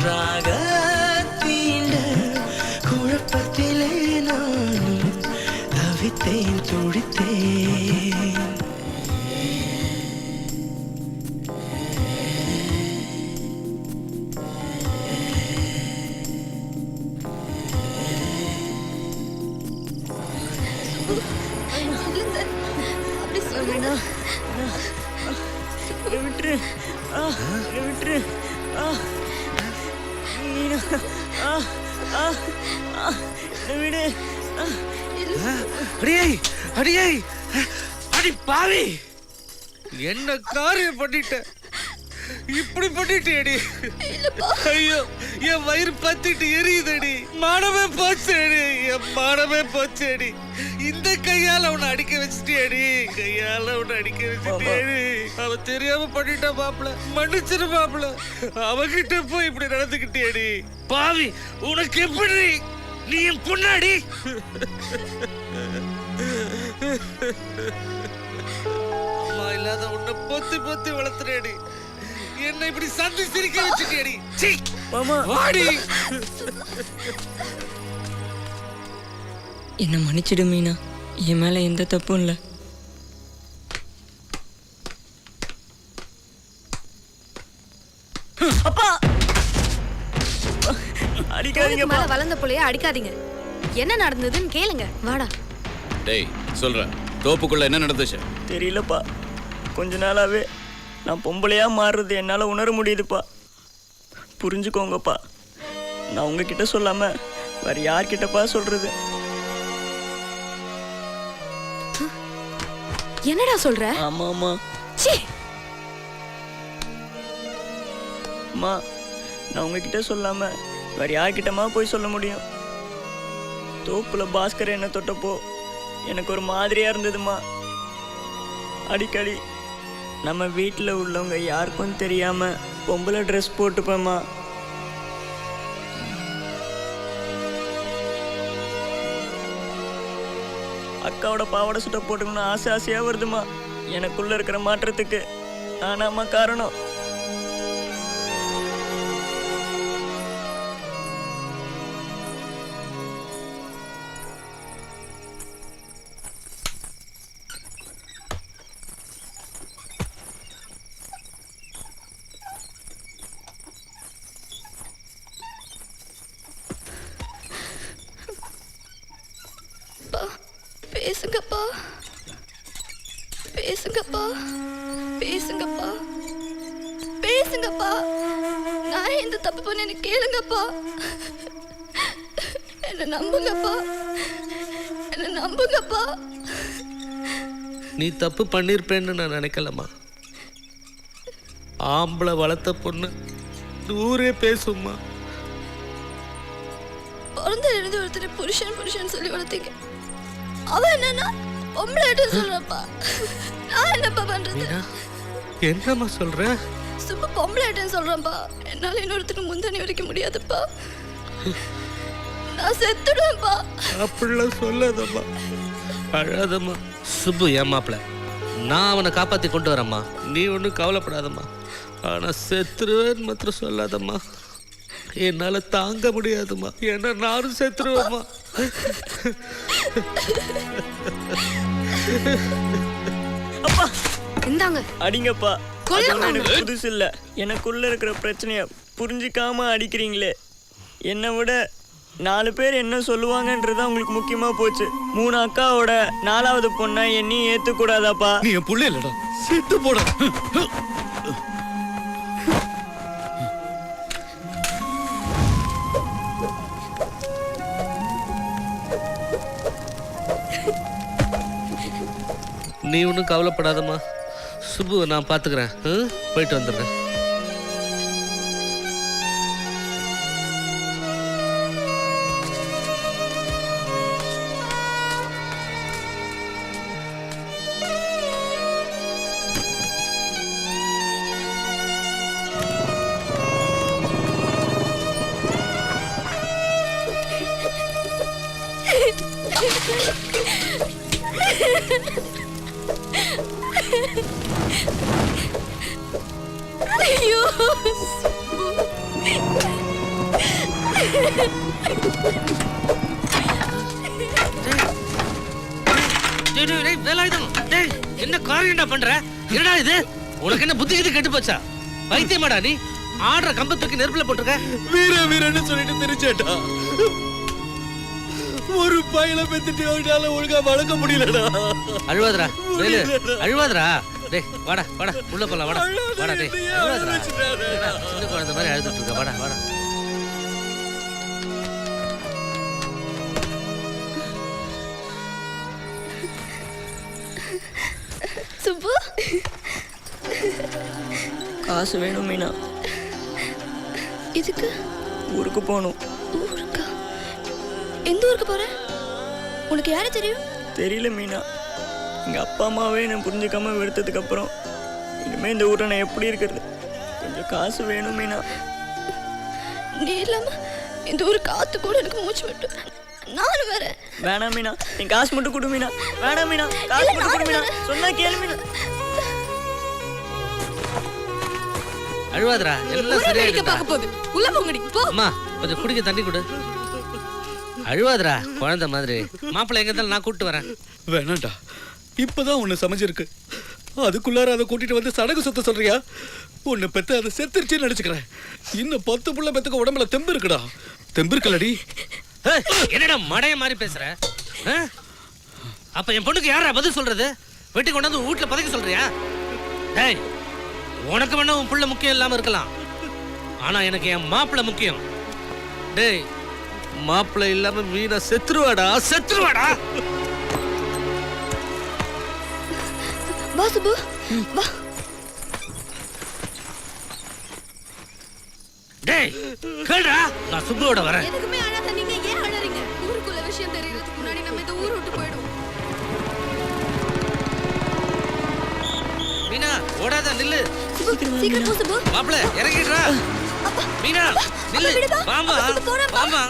ஒன்றாக தீண்ட குழப்பத்திலே நானும் தவித்தேன் துடித்தேன். அப்படி சொல்லுங்க. விட்டுரு விட்டுரு மீனா விடு. அடியே அடியே அடி பாவி, என்ன காரியம் பண்ணிட்ட, இப்படி பண்ணிட்டேடி. ஐயோ, என் வயிறு பத்திட்டு எரியுதடி, மானமே போச்சேடி, என் மானமே போச்சேடி. இந்த கையால அவனை அடிக்க வச்சுட்டேடி, கையால அவனை அடிக்க வச்சுட்டேடி. அவன் தெரியாம பண்ணிட்டா மாப்பிள, மன்னிச்சிரு மாப்பிள. அவகிட்ட போய் இப்படி நடந்துக்கிட்டேடி பாவி. உனக்கு எப்படி, நீ என் பொண்ணாடி. அம்மா இல்லாத உன்னை பொத்தி பொத்தி வளர்த்துறேடி, என்ன இப்படி சந்தி சிரிக்க வச்சுட்டேடி. மாமா வாடி. என்ன மன்னிச்சிடு மீனா, என் மேல எந்த தப்பும் இல்லை. அப்பா அடிக்காதீங்க. மேல வளர்ந்த புள்ளைய அடிக்காதீங்க. என்ன நடந்ததுன்னு கேளுங்க. வாடா. டேய் சொல்றேன், தோப்புக்குள்ள என்ன நடந்துச்சு? தெரியலப்பா, கொஞ்ச நாளாவே நான் பொம்பளையா மாறுறது என்னால் உணர முடியுதுப்பா. புரிஞ்சுக்கோங்கப்பா. நான் உங்ககிட்ட சொல்லாம வேற யார்கிட்டப்பா சொல்றது? என்னடா சொல்ற? ஆமா ஆமா சீ, அம்மா, நான் உங்ககிட்ட சொல்லாம வேற யார்கிட்டமா போய் சொல்ல முடியும்? தோப்புல பாஸ்கர் என்ன தொட்டப்போ எனக்கு ஒரு மாதிரியா இருந்ததுமா. அடிக்கடி நம்ம வீட்டில் உள்ளவங்க யாருக்கும் தெரியாம பொம்பளை ட்ரெஸ் போட்டுப்பேம்மா. அக்காவோட பாவாடை சுட்ட போட்டுக்கணும்னு ஆசை ஆசையா வருதுமா. எனக்குள்ள இருக்கிற மாற்றத்துக்கு நானாம்மா காரணம். பேசுங்கப்பா, பேசுங்கப்பா, பேசுங்கப்பா, பேசுங்கப்பா. நான் எந்த தப்பு பண்ணேன்னு கேளுங்கப்பா. என்ன நம்புங்கப்பா, என்ன நம்புங்கப்பா. நீ தப்பு பண்ணிருப்பேன்னு நான் நினைக்கலம்மா. ஆம்பளை வளர்த்த பொண்ணு ஊரே பேசும்மா. பிறந்த இருந்து ஒருத்தர் புருஷன் புருஷன் சொல்லி வளர்த்தீங்க. அவன் என்னன்னா பொம்பளைட்டு சொல்றப்பா. நான் என்னப்பா பண்றது? என்னம்மா சொல்ற? சும்மா பொம்பளைட்டுன்னு சொல்றேன்ப்பா. என்னால இன்னொருத்தருக்கு முந்தனி வரைக்க முடியாதுப்பா. நான் செத்துடுவேன்ப்பா. அப்படிலாம் சொல்லாதம்மா, அழாதம்மா. சுப்பு என் மாப்பிள, நான் அவனை காப்பாத்தி கொண்டு வரேம்மா, நீ ஒன்றும் கவலைப்படாதம்மா. ஆனா செத்துருவேன்னு மாத்திரம் சொல்லாதம்மா, என்னால தாங்க முடியாதும்மா. ஏன்னா நானும் செத்துருவேம்மா. அப்பா இந்தாங்க. அடிங்கப்பா. கொல்லுங்க. அதெல்லாம் எனக்கு புதுசு இல்ல. எனக்குள்ள இருக்கிற பிரச்சனைய புரிஞ்சுக்காம அடிக்கிறீங்களே. என்னை விட 4 பேர் என்ன சொல்லுவாங்கன்றது உங்களுக்கு முக்கியமா போச்சு. 3 அக்காவோட 4வது பொண்ணை என்னையும் ஏத்துக்கூடாதாப்பா? நீ என் புள்ள இல்லடா, செத்து போட. நீ ஒன்றும் கவலைப்படாதம்மா, சுப்பு நான் பார்த்துக்கிறேன். போயிட்டு வந்துடுறேன். ஐயோ என்ன காரியம்டா பண்ற? என்னடா இது? உனக்கு என்ன புத்தி கிட்ட கெட்டு போச்சா? பைத்தியமாடா நீ? ஆடுற கம்பத்துக்கு நெருப்புல போட்டுருக்க. வீரன்னு சொல்லிட்டு தெரிஞ்சேட்டா. ஒரு பையில பெத்துட்டு அவனால ஒழுங்கா வளர்க்க முடியலடா. அழுவாதடா வேலு, அழுவாதடா. டேய் வாடா வாடா உள்ள போலாம் வாடா வாடா டேய் அழுவாதடா. சின்ன குழந்தை மாதிரி அழுதுட்டு இருக்க. வாடா வாடா. சுப்பு காசு வேணும் மீனா. இதுக்கு ஊருக்கு போகணும். ஊருக்கா? எந்த ஊருக்கு போற? உனக்கு யாரு தெரியும்? தெரியல மீனா. எங்கள் அப்பா அம்மாவே நான் புரிஞ்சுக்காம வெறுத்ததுக்கு அப்புறம் இனிமேல் இந்த ஊரை நான் எப்படி இருக்கிறது? கொஞ்சம் காசு வேணும் மீனா. நீ இல்லாம இந்த ஊரு காத்து கூட எனக்கு மூச்சு விட்டு நானும் வேற. வேணாம் மீனா, என் காசு மட்டும் கொடு மீனா. வேணாம் மீனா, காசு மட்டும் கொடு மீனா. சொன்னா கேளு மீனா. அழுவாதடா எல்லாம் சரியாயிடும்டா. பார்க்க போகுது. உள்ள போங்கடி போ. அம்மா கொஞ்சம் குடிக்க தண்ணி கொடு. அழுவாதடா குழந்தை மாதிரி. மாப்பிள்ளை எங்க இருந்தாலும் நான் கூப்பிட்டு வரேன். வேணாண்டா, இப்பதான் உன்னை சமைஞ்சிருக்கு. அதுக்குள்ளார அதை கூட்டிட்டு வந்து சடங்கு சுத்த சொல்றியா? உன்னை பெத்து அதை செத்துருச்சுன்னு நினைச்சுக்கிறேன். இன்னும் 10 புள்ள பெத்துக்க உடம்புல தெம்பு இருக்குடா. தெம்பு இருக்கலடி. என்னடா மடைய மாதிரி பேசுற? அப்ப என் பொண்ணுக்கு யாரா பதில் சொல்றது? வெட்டி கொண்டாந்து வீட்டுல பதைக்க சொல்றியா? டேய், உனக்கு வேணா உன் புள்ள முக்கியம் இல்லாம இருக்கலாம், ஆனா எனக்கு என் மாப்பிள்ள முக்கியம். டேய், மாப்பிள்ள இல்லாம மீனா செத்துருவாடா செத்துருவாடா. வா சுப்பு வா. டேய் கேளுடா, நான் சுப்புவோட வரேன். எதுக்குமே அழாத. நீங்க ஏன் அழறீங்க? ஊருக்குள்ள விஷயம் தெரியறதுக்கு முன்னாடி நம்ம இந்த ஊர் விட்டு போயிடுவோம். மீனா ஓடாத நில்லு. சீக்கிரம் போ சுப்பு. மாப்பிள்ள இறங்கிடுறா. மீனா நில்லு. வாமா வாமா,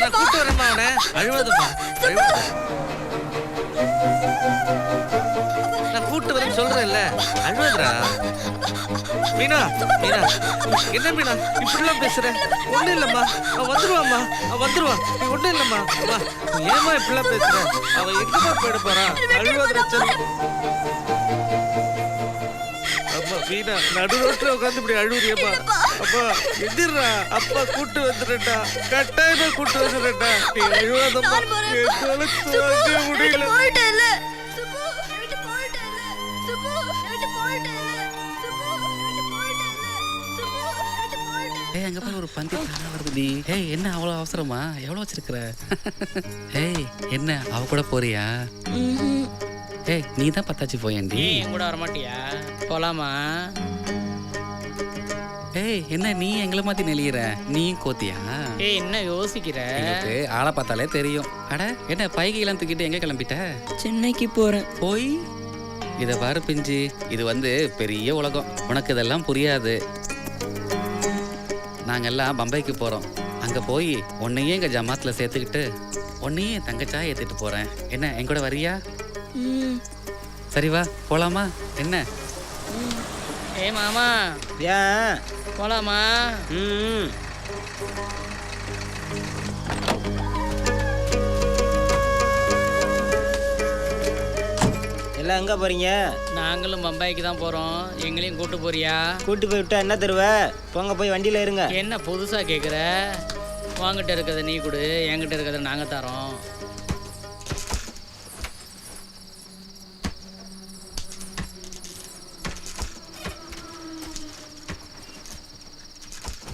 நான் கூட்டு வரேன்மா அவனை. அழுவாதம்மா அழுவாத. நான் கூட்டு வரேன்னு சொல்றேன்ல, அழுவாதடா. மீனா மீனா என்ன மீனா இப்படிலாம் பேசுற? ஒண்ணும் இல்லம்மா, அவன் வந்துருவாம்மா, அவன் வந்துருவான். நீ ஒண்ணும் இல்லம்மா. அம்மா ஏமா இப்படிலாம் பேசுற? அவன் எங்கம்மா போயிட போறான்? அழுவாதடா சொல்லு. அம்மா மீனா நடு ரோட்ல உட்காந்து இப்படி அழுவுறியம்மா. அப்பா எதிர்றா, அப்பா கூட்டு வந்துடுறா, கட்டாயமா கூட்டு வந்துடுறா. நீ அழுவாதம்மா, என்னால தாங்க முடியல. போயிட்டேல சுப்பு, விட்டு போயிட்டேல சுப்பு, விட்டு போயிட்டேல சுப்பு, விட்டு போயிட்டேல சுப்பு, விட்டு போயிட்டேல. ஏய் அங்க பாரு ஒரு பந்தி தானா வருதுடி. ஏய் என்ன அவ்வளவு அவசரமா? எவ்வளவு வச்சிருக்கிற? ஏய் என்ன அவ கூட போறியா? ஏய் நீ தான் பத்தாச்சு போயேன்டி. என் கூட வர மாட்டியா? போலாமா? ஏய் என்ன நீ எங்களை மாத்தி நெளியிற? நீ கோத்தியா? ஏய் என்ன யோசிக்கிற? எனக்கு ஆளை பார்த்தாலே தெரியும். அட என்ன பைகையெல்லாம் தூக்கிட்டு எங்க கிளம்பிட்ட? சென்னைக்கு போறேன். போய் இத பாரு பிஞ்சு, இது பெரிய உலகம். உனக்கு இதெல்லாம் புரியாது. நாங்கெல்லாம் பம்பைக்கு போறோம். அங்க போய் உன்னையே எங்க ஜமாத்துல சேர்த்துக்கிட்டு உன்னையே தங்கச்சா ஏத்திட்டு போறேன். என்ன என் கூட வரியா? சரி வா போலாமா? என்ன ஏ மாமா ஏன் போலாமா? எல்லாம் எங்க போறீங்க? நாங்களும் பம்பாய்க்கு தான் போறோம். எங்களையும் கூட்டு போறியா? கூட்டு போய் விட்டா என்ன தருவ? போங்க போய் வண்டியில இருங்க. என்ன புதுசா கேக்குற? வாங்கிட்ட இருக்கிறத நீ கொடு, என்கிட்ட இருக்கிறத நாங்க தரோம்.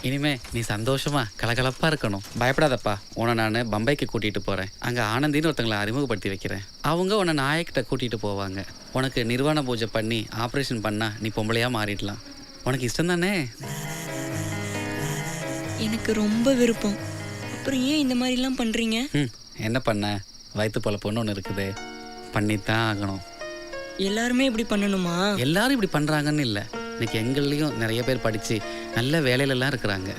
இனிமே நீ சந்தோஷமா கலகலப்பா இருக்கணும். பயப்படாதப்பா. உன்னை நான் பம்பைக்கு கூட்டிட்டு போறேன். அங்க ஆனந்தின்னு ஒருத்தங்களை அறிமுகப்படுத்தி வைக்கிறேன். அவங்க உன்னை நாயக்கிட்ட கூட்டிட்டு போவாங்க. உனக்கு நிர்வாண பூஜை பண்ணி ஆப்ரேஷன் பண்ணா நீ பொம்பளையா மாறிடலாம். உனக்கு இஷ்டம் தானே? எனக்கு ரொம்ப விருப்பம். அப்புறம் ஏன் இந்த மாதிரி எல்லாம் பண்றீங்க? என்ன பண்ண? வயிற்று போல பொண்ணு ஒன்று இருக்குது, பண்ணித்தான் ஆகணும். எல்லாருமே இப்படி பண்ணணுமா? எல்லாரும் இப்படி பண்றாங்கன்னு இல்லை. இன்னைக்கு எங்கள்லையும் நிறைய பேர் படிச்சு நல்ல வேலையிலலாம் இருக்கிறாங்க.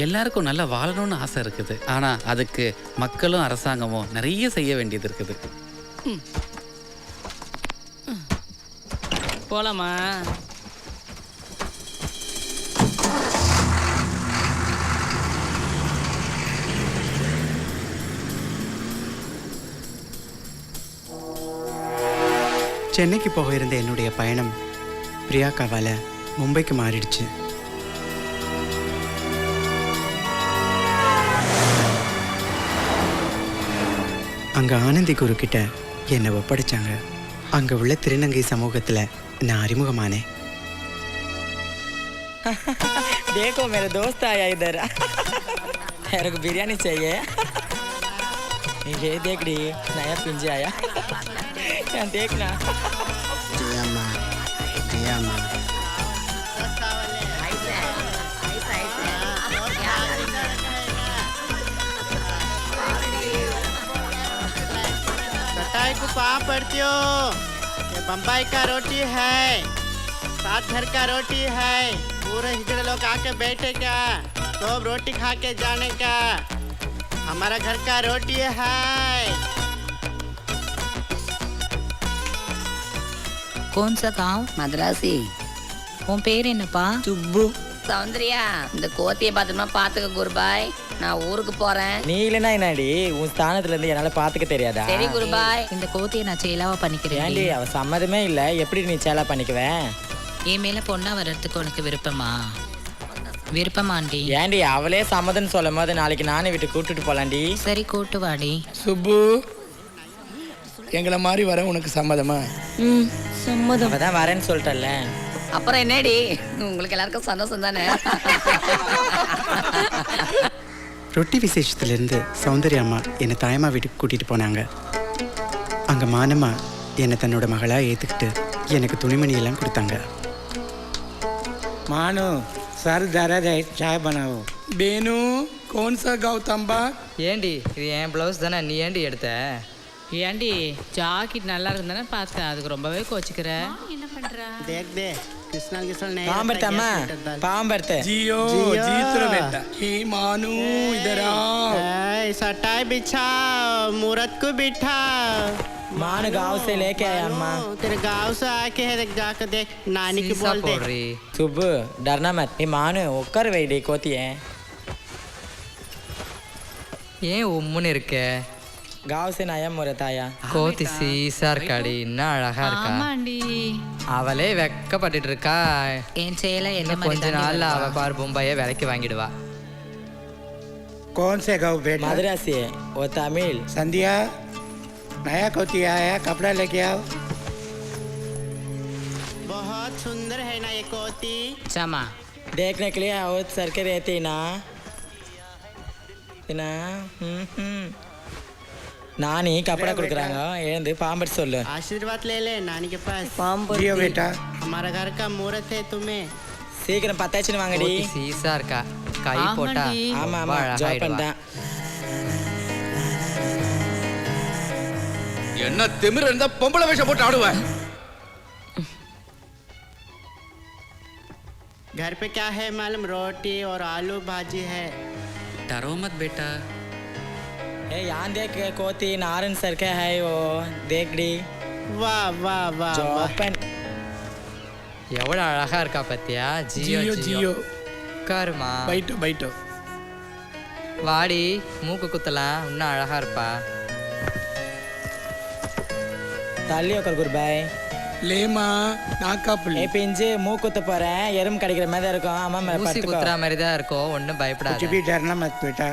எல்லாருக்கும் நல்லா வாழணும்னு ஆசை இருக்குது. ஆனா அதுக்கு மக்களும் அரசாங்கமும் நிறைய செய்ய வேண்டியது இருக்குது. போலாமா? சென்னைக்கு போக இருந்த என்னுடைய பயணம் பிரியாக்காவால மும்பைக்கு மாறிடுச்சு. அங்க ஆனந்தி குரு கிட்ட என்னை ஒப்படைச்சாங்க. அங்க உள்ள திருநங்கை சமூகத்துல நான் அறிமுகமானேன். देखो मेरा दोस्त आया इधर मेरे को बिरयानी चाहिए ये देख डी नया पिंजे आया क्या देखना कटाई को कहाँ पड़ती हो? ये बम्बई का रोटी है, सात घर का रोटी है। पूरे हिजड़े लोग आके बैठे क्या तो रोटी खा के जाने का। हमारा घर का रोटी है। कौन सा गांव? मद्रासी. உன் பேர் என்னப்பா? சுப்பு. சௌந்தர்யா, இந்த கோத்தியை பத்திரமா பாத்துக்க குருபாய். நான் ஊருக்கு போறேன். நீ இல்லைன்னா என்னடி உன் ஸ்தானத்துல இருந்து என்னால பாத்துக்க தெரியாதா? சரி குருபாய், இந்த கோத்தியை நான் சேலாவா பண்ணிக்கிறேன். ஏண்டி அவ சம்மதமே இல்ல, எப்படி நீ சேலா பண்ணிக்குவேன்? என் மேல பொண்ணா வர்றதுக்கு உனக்கு விருப்பமா? விருப்பமாண்டி. ஏண்டி அவளே சம்மதம் சொல்லும் போது நாளைக்கு நானே வீட்டு கூட்டிட்டு போலாண்டி. சரி கூட்டு வாடி. சுப்பு, எங்களை மாதிரி வர உனக்கு சம்மதமா? சம்மதம். அவதான் வரேன்னு சொல்லிட்டல. அப்புறம் என்னடி, உங்களுக்கு எல்லாருக்கும் சந்தோஷம் தானே? ரொட்டி விசேஷத்துலேருந்து சௌந்தர்யா அம்மா என்னை தாயம்மா வீட்டுக்கு கூட்டிகிட்டு போனாங்க. அங்கே மானம்மா என்னை தன்னோட மகளாக ஏற்றுக்கிட்டு எனக்கு துணிமணியெல்லாம் கொடுத்தாங்க. मानो सर दर्द है, चाय बनाओ. बेनू, कौन सा गाँव तंबा? ஏண்டி இது என் ப்ளவுஸ் தானே, நீ ஏண்டி எடுத்த? ஏண்டி ஜாக்கெட் நல்லா இருந்தானே பார்த்தேன், அதுக்கு ரொம்பவே கோச்சிக்கிற. என்ன பண்ற? देख दे किसना नहीं பாம்பர்த்த அம்மா பாம்பர்த்த जियो जीत रो बेटा. हे मानू इधर आओ. सटाई बिछा मूरत को बिठा. मान गांव से लेके आया अम्मा. तेरे गांव से आके है, जाकर देख नानी की बोल दे. सुबह डरना मत. ये मानो उकर वेडी कोती है. ஏன் உம்முன்னு இருக்க? गांव से नया मूरत आया. கோத்தி சீசா இருக்காடி, என்ன அழகா இருக்கா. ஆமாண்டி. அவளே வெக்கப்பட்டுட்டு இருக்கா. என் சேலை என்ன கொஞ்ச நாள்ல அவ பார் மும்பையை விலைக்கு வாங்கிடுவா. कौन से गाँव बेटा? मद्रासी है, वो तमिल. संध्या, नया कोती आया, कपड़ा लेके आओ. बहुत सुंदर है ना ये कोती. चमा देखने के लिए और सर के रहती ना ना. नानी कपड़ा கொடுக்குறாங்க, எழுந்து பாம்பர் சொல்லு. आशीर्वाद ले ले नानी के पास. जियो बेटा. हमारा घर का मुहूर्त है तुम्हें. சீக்கிரம் பத்தாச்சுன்னு வாங்கடி. சீசா இருக்கா, கை போட்டா. ஆமா ஆமா ஜோப்பன் தான். என்ன திமிர இருந்தா பொம்பளை வேஷம் போட்டு ஆடுவேன். घर पे क्या है मालूम? रोटी और आलू भाजी है. डरो मत बेटा. ए यहाँ देख कोती नारन सर के है वो, देख डी. वाह वाह वाह ஜோப்பன் எவ்வளவு அழகா இருக்கா பத்தியா. जियो जियो. கருமா बैठो बैठो. வாடி மூக்கு குத்தலாம், இன்னும் அழகா இருப்பா. தள்ளி உட்கார் குருபாய். लेमा नाका पुल. ஏ பிஞ்சு மூக்கு குத்த போறேன், எறும்பு கடிக்கிற மாதிரி தான் இருக்கும். ஆமா ஊசி குத்துற மாதிரி தான் இருக்கும், ஒன்றும் பயப்படாத. कुछ भी डरना मत बेटा.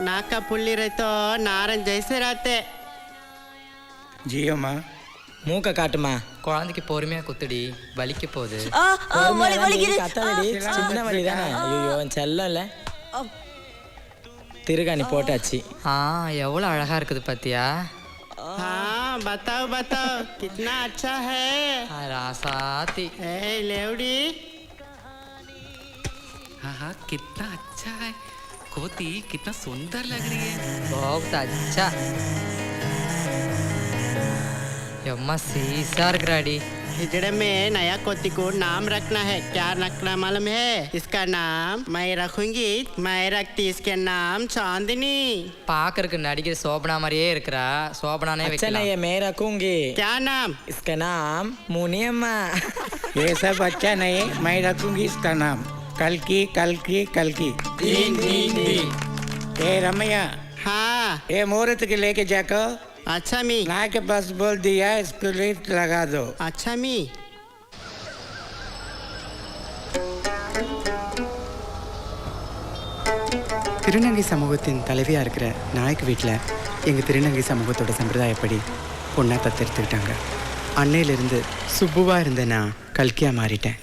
नाक का पुल्ली रहे तो नारन जैसे रहते. जियो माँ. மூக்க காட்டுமா. குழந்தைக்கு பொறுமையா குத்துடி, வலிக்க போகுது. கத்தாதடி, சின்ன வலி தானே. ஐயோ செல்லம் இல்ல. திருகாணி போட்டாச்சு. எவ்வளவு அழகா இருக்குது பாத்தியா. हाँ बताओ बताओ कितना अच्छा है. रासाती. ए लेवड़ी. हाँ हाँ कितना अच्छा है. कोती कितना सुंदर लग रही है. बहुत अच्छा. यम्मा सीसा रखराडी. हिजड़े में नया कोती को नाम रखना है. क्या रखना मालूम है? इसका नाम मैं रखूंगी. मैं रखती इसके नाम चांदनी. पाकर नடிகர் சோபனா மாதிரியே இருக்கறா. சோபனானே வைக்கலாம். अच्छा नहीं मैं रखूंगी. क्या नाम? इसका नाम मुनियम्मा. ये सब अच्छा नहीं, मैं रखूंगी इसका नाम कल्की कल्की कल्की. दीन दीन दीन. ए रमैया. हाँ. ये मुहूर्त के लेके जाकर अच्छा मी नाय के पास बोल दिया इसको लिफ्ट लगा दो अच्छा मी திருநங்கை சமூகத்தின் தலைவியாக இருக்கிற நாயக் வீட்டில் எங்கள் திருநங்கை சமூகத்தோட சம்பிரதாயப்படி பொண்ணாக தத்தெடுத்துக்கிட்டாங்க. அன்னையிலிருந்து சுப்புவாக இருந்த நான் கல்கியாக மாறிட்டேன்.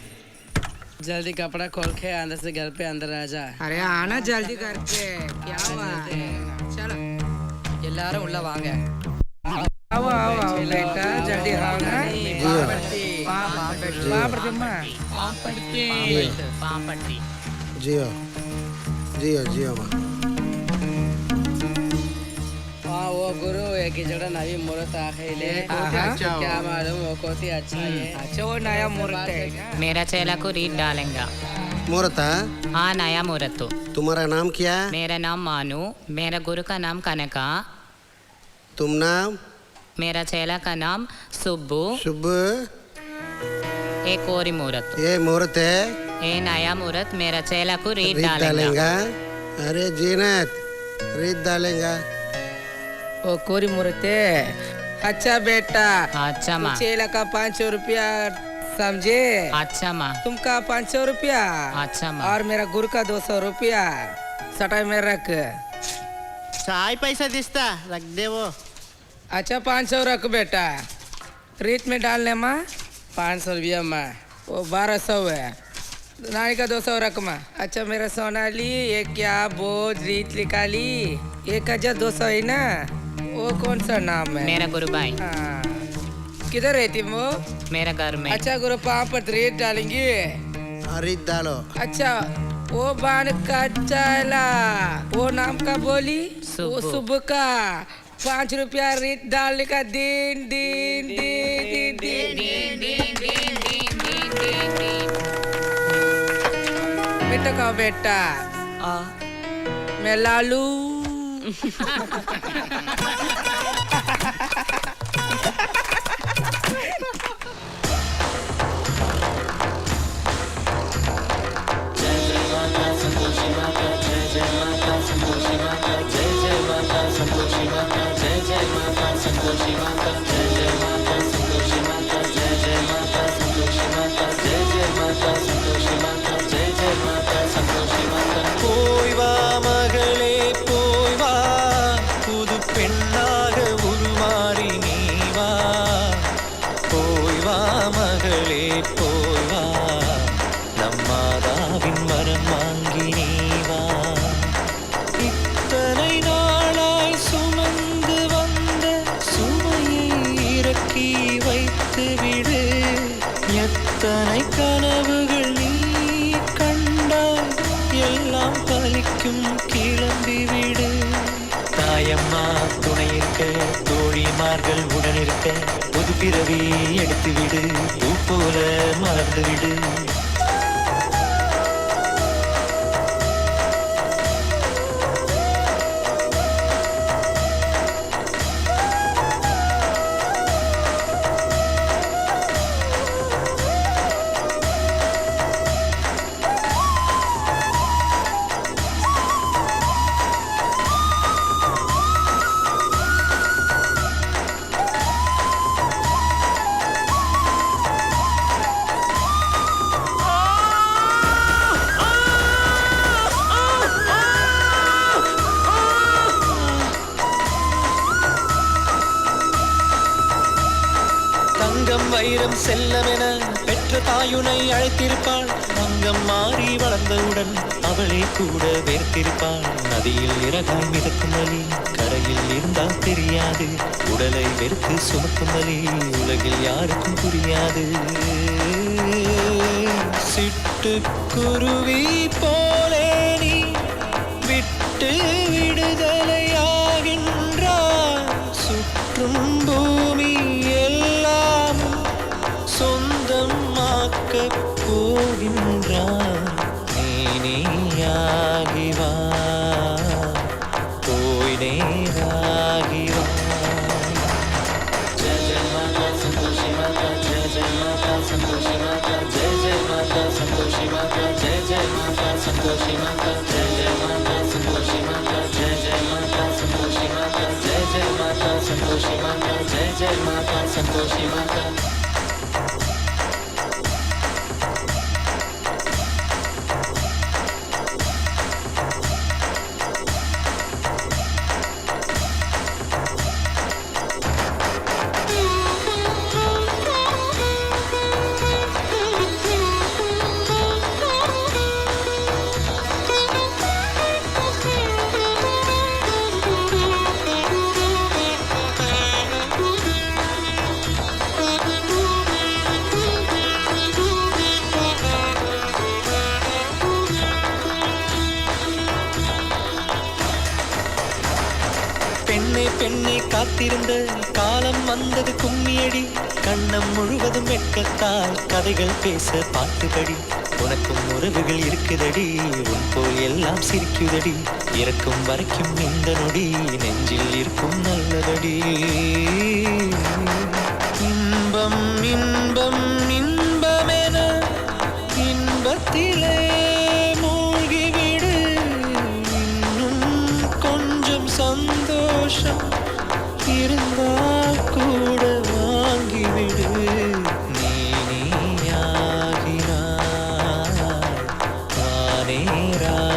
जल्दी कपड़ा खोल के अंदर से घर पे अंदर आ जा. अरे आना जल्दी करके क्या बात है चलो எல்லாரும் உள்ள வாங்க. आओ आओ आओ बेटा जल्दी आओ ना पापड़ी जियो जियो जियो माँ हाँ वो गुरु एक ही जगह नवी मुहूर्त आखिले क्या मालूम वो कोती अच्छा है. अच्छा वो नया मुहूर्त है मेरा चेला को रीत डालेगा. मुहूर्त हाँ नया मुहूर्त. तुम्हारा नाम क्या? मेरा नाम मानू. मेरा गुरु का नाम कनका. तुम नाम? मेरा चेला का नाम सुब्बू. सुब्बू. एक और मुहूर्त. ये मुहूर्त है? ये नया मुहूर्त मेरा चेला को रीत डालेगा. अरे जीनत रीत डालेगा. ओ कोरी मुहूर्त अच्छा बेटा. अच्छा माँ. चेला का 500 रुपया समझे. अच्छा माँ. तुमका 500 रुपया. अच्छा माँ. और मेरा गुरु का 200 रुपया सटाई में रख. चाय पैसा दिसता रख दे वो. अच्छा 500 रख बेटा. रीत में डालने माँ 500 रुपया माँ. वो 1200 है. नानी का 200 रख माँ. अच्छा मेरा सोनाली ये क्या बोझ रीत निकाली 1200 है ना. वो कौन सा नाम है? मेरा गुरु भाई. हाँ. किधर रहती वो? मेरा घर में. अच्छा गुरु पाँव पर रीत डालेंगे. रीत डालो. अच्छा वो बान का चला वो नाम का बोली वो सुबह का 5 रुपया रीत डालने का दिन दिन दिन दिन दिन बेटा का बेटा मैं लालू. போய் வா மகளே போய் வா புது பெண்ணாக உருமாறி நீ வா. போய் வா மகளே போய் வா நம் மாதாவின் வரம் வாங்கி நீ வா. இத்தனை நாளாய் சுமந்து வந்த சுமையை இறக்கி வைத்து விடு. எத்தனை கனவுகள் நீ கண்டாய் எல்லாம் பலிக்கும் கிளம்பி விடு. தாயம்மா துணை இருக்க தோழிமார்கள் உடன் இருக்க புது பிறவி எடுத்து விடு. பூ போல மலர்ந்து விடு. தங்கம் வைரம் செல்லமென பெற்ற தாயுனை அழைத்திருப்பாள். அங்கம் மாறி வளர்ந்தவுடன் அவளை கூட வேர்த்திருப்பாள். நதியில் இறகாய் மிதக்கும் வலி கரையில் இருந்தால் தெரியாது. உடலை வெறுத்து சுமக்கும் வலி உலகில் யாருக்கும் புரியாது. சிட்டுக்குருவி போலே நீ விட்டு விடுதலையாகின்றாய். சுற்றும் பூமி எல்லாம் சொந்தமாக்க போகின்றாய். நீயாகி வா போய் நேராகி வா. ஜெய ஜெய மாதா சந்தோஷி மாதா ஜெய ஜெய மாதா சந்தோஷி மாதா ஜெய ஜெய மாதா சந்தோஷி மாதா ஜெய ஜெய மாதா சந்தோஷி மாதா ஜெய ஜெய மாதா சந்தோஷி மாதா ஜெய ஜெய மாதா சந்தோஷி மாதா ஜெய ஜெய மாதா சந்தோஷி जय माता संतोषी माता பெண்ணே பெண்ணே காத்திருந்த காலம் வந்தது கும்மியடி கண்ணம் முழுவதும் வெட்கத்தால் கதைகள் பேச பாட்டுபடி உனக்கும் உறவுகள் இருக்குதடி உன் போல் எல்லாம் சிரிக்குதடி இறக்கும் வரைக்கும் இந்த நொடி நெஞ்சில் இருக்கும் நல்லதடி இன்பம் இன்பம் இன்பமென இன்பத்திலே மூழ்கிவிடு இன்னும் கொஞ்சம் சந்தோஷம் இருந்தால் கூட வாங்கிவிடு நீ நீயாகினாய் வானேராகினாய்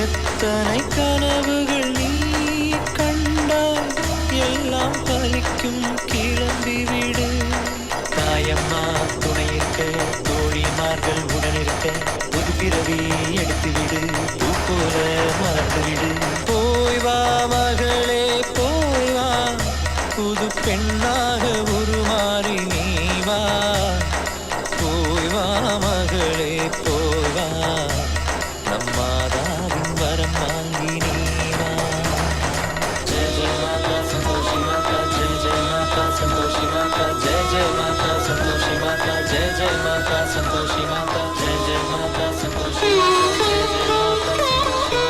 எத்தனை கனவுகள் நீ கண்டாய் எல்லாம் பலிக்கும் கிளம்பிவிடு தாயம்மா துணையிருக்க தோழிமார்கள் உடனிருக்க ஒரு பிறவி எடுத்துவிடு பூ போல மறந்துவிடு போய் வா மகளே போய் வா புது பெண்ணாக உருமாறி நீ வா போய் வா மகளே போய் வா நம்மாதாவின் வரம் வாங்கி நீ வா ஜெய ஜெய மாதா சந்தோஷி மாதா ஜெய ஜெய மாதா சந்தோஷி மாதா ஜெய ஜெய மாதா சந்தோஷி மாதா ஜெய ஜெய மாதா சந்தோஷி மாதா ஜெய ஜெய மாதா சந்தோஷி மாதா ஜெய ஜெய மாதா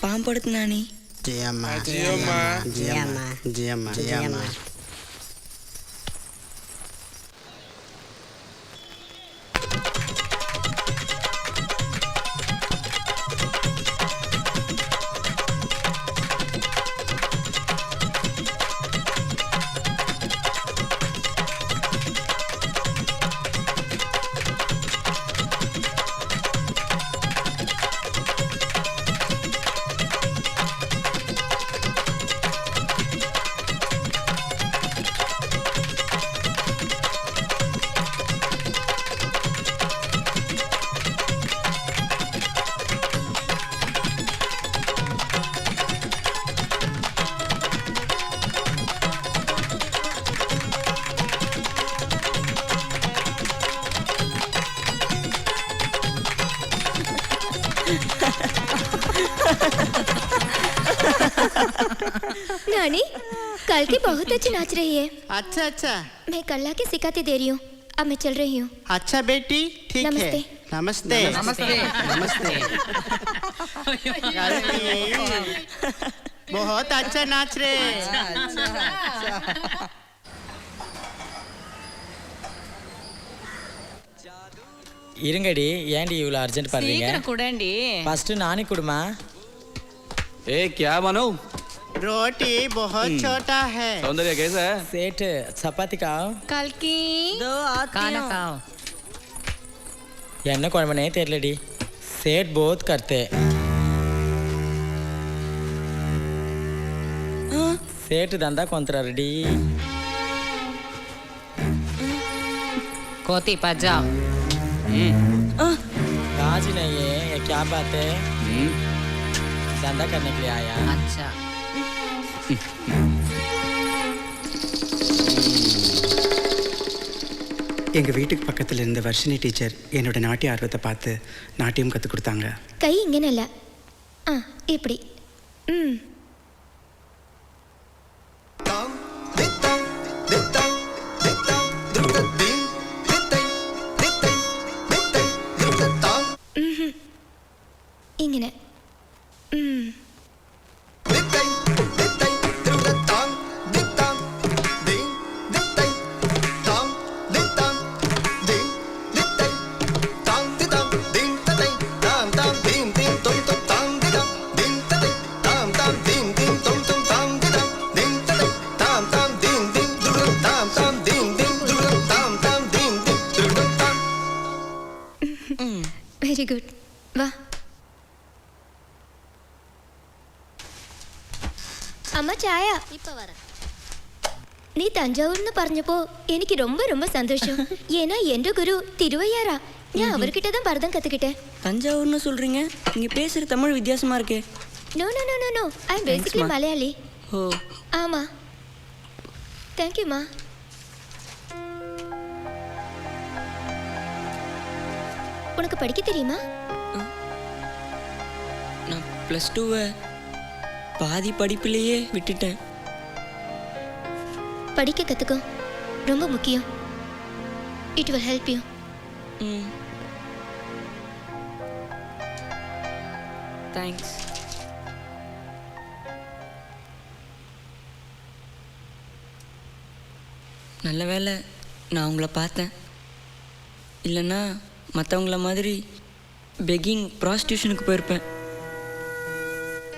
పాంపడుతున్నాని జయమ్మ జయమ్మ జయమ్మ జయమ్మ జయమ్మ नानी कल की बहुत अच्छी नाच रही है। अच्छा अच्छा मैं कल्ला के सिखाती दे रही हूँ, अब मैं चल रही हूँ। अच्छा बेटी ठीक है नमस्ते। नमस्ते नमस्ते। नमस्ते बहुत अच्छा नाच रहे இருங்கடி ஏன்டி இவ்வளோ அர்ஜென்ட் பண்றீங்க சீக்கிரம் குடேண்டி. ஃபர்ஸ்ட் நானே குடுமா ए क्या मानो रोटी बहुत छोटा है सौंदर्य कैसा है सेठ சப்பாத்தி காओ கல்கி खाना खाओ என்ன குழம்புனே தெரியலடி सेठ बहुत करते सेठ धंधा కొంతరాడి कोती पा जाओ। राज नहीं है ये क्या बात है धंधा करने के लिए आया अच्छा எங்கள் வீட்டுக்கு பக்கத்தில் இருந்த வர்ஷினி டீச்சர் என்னோட நாட்டிய ஆர்வத்தை பார்த்து நாட்டியம் கற்றுக் கொடுத்தாங்க. கை இங்கே நல்ல இப்படி ம் இங்கே ம் வெரி குட் வா அம்மா சாயா இப்போ வர நீ தஞ்சாவூர்னு പറഞ്ഞപ്പോ എനിക്ക് ரொம்ப சந்தோஷம் ஏன்னா என்ற குரு திருவையாரா நான் அவர்கிட்ட தான் பரதம் கத்துக்கிட்டேன் தஞ்சாவூர்னு சொல்றீங்க நீங்க பேசுற தமிழ் வித்தியாசமா இருக்கே no no no no no I am basically Malayali ஓ ஆமா தேங்க் யூ மா உனக்கு படிக்க தெரியுமா நான் +2 பாதி படிப்பிலேயே விட்டுட்டேன் படிக்க கத்துக்கோ ரொம்ப முக்கியம் it will help you thanks நல்ல வேளை நான் உங்களை பார்த்தேன் இல்லைன்னா மற்றவங்கள மாதிரி பெக்கிங் ப்ராஸ்டியூஷனுக்கு போயிருப்பேன்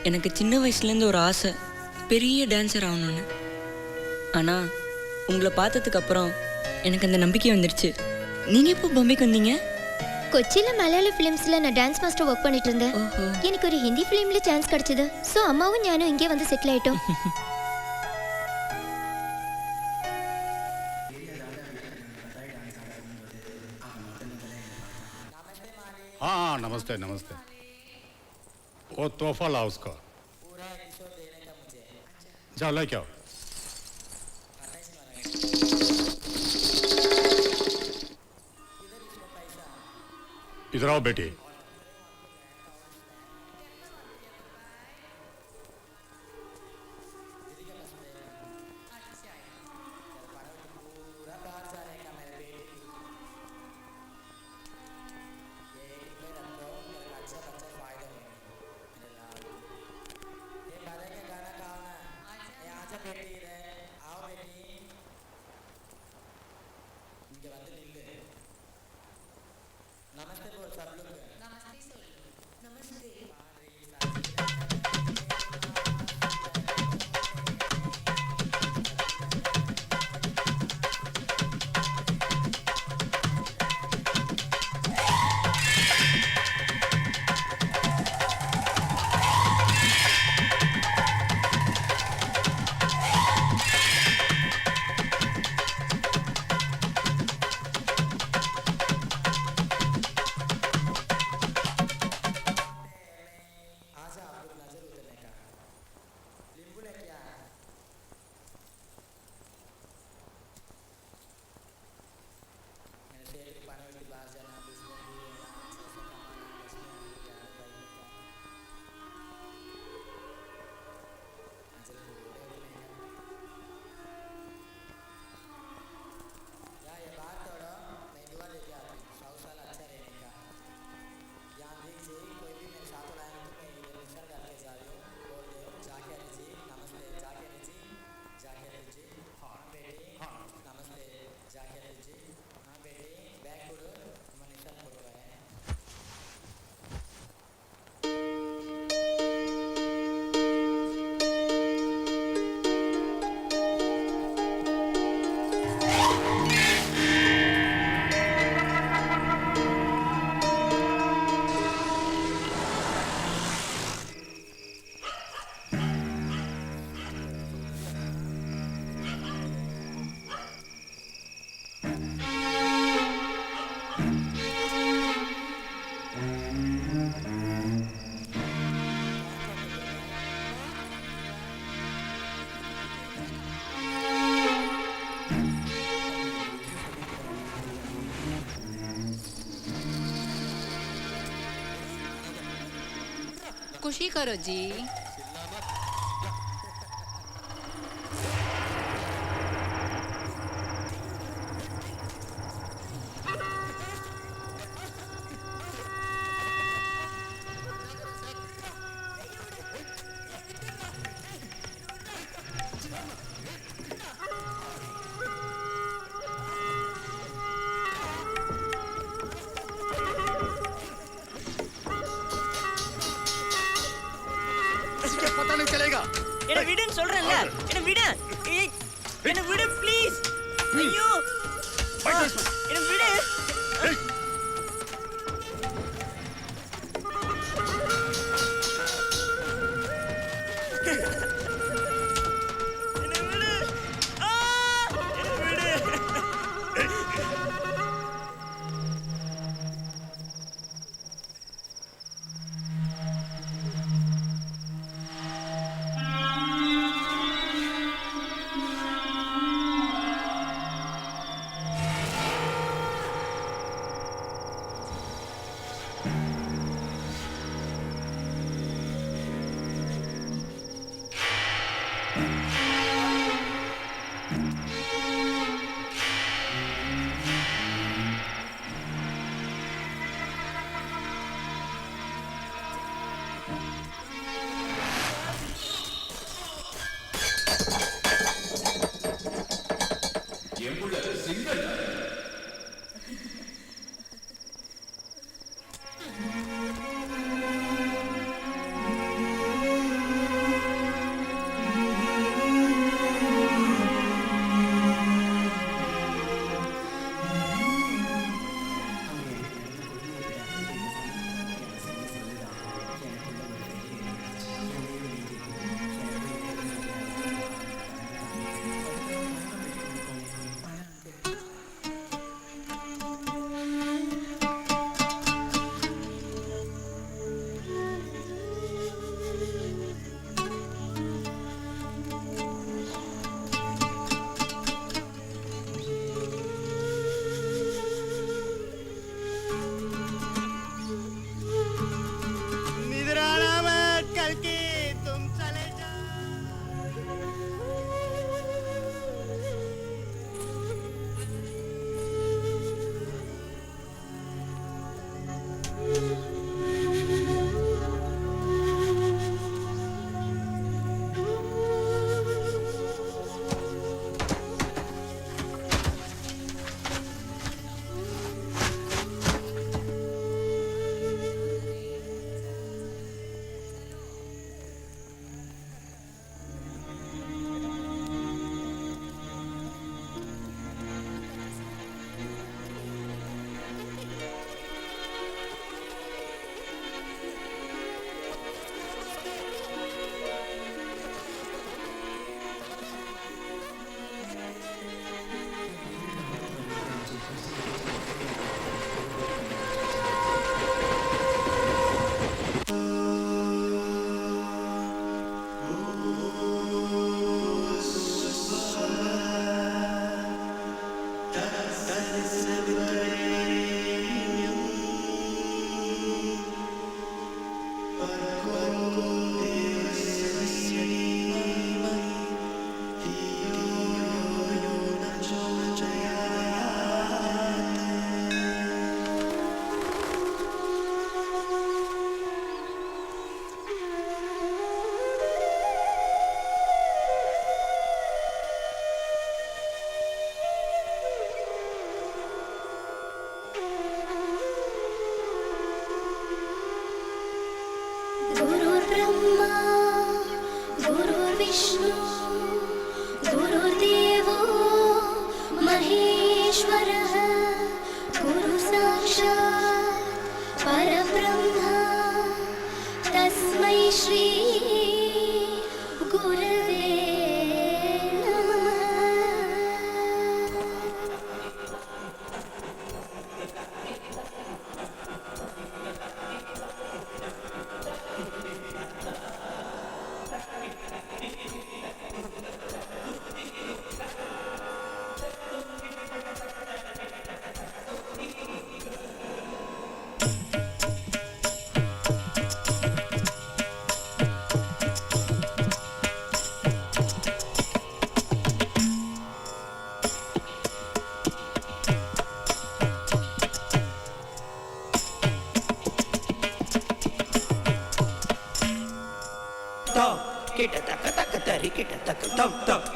எனக்கு சின்ன வயசுலேருந்து ஒரு ஆசை பெரிய டான்ஸர் ஆகணும்னு ஆனால் உங்களை பார்த்ததுக்கப்புறம் எனக்கு அந்த நம்பிக்கை வந்துடுச்சு நீங்கள் எப்போ பாம்பேக்கு வந்தீங்க கொச்சியில மலையாள ஃபிலிம்ஸ்ல நான் டான்ஸ் மாஸ்டர் ஒர்க் பண்ணிட்டு இருந்தேன் எனக்கு ஒரு ஹிந்தி ஃபிலிம்ல சான்ஸ் கிடைச்சது ஸோ அம்மாவும் ஞானும் இங்கே வந்து செட்டில் ஆயிட்டோம் हाँ नमस्ते नमस्ते वो तोहफा ला उसका जाओ लेके आओ इधर आओ बेटी खुशी करो जी। पता नहीं चलेगा। என்ன விடுன்னு சொல்றேன்ல, என்ன விடு, என்ன விடு ப்ளீஸ். ஐயோ என்ன விடு.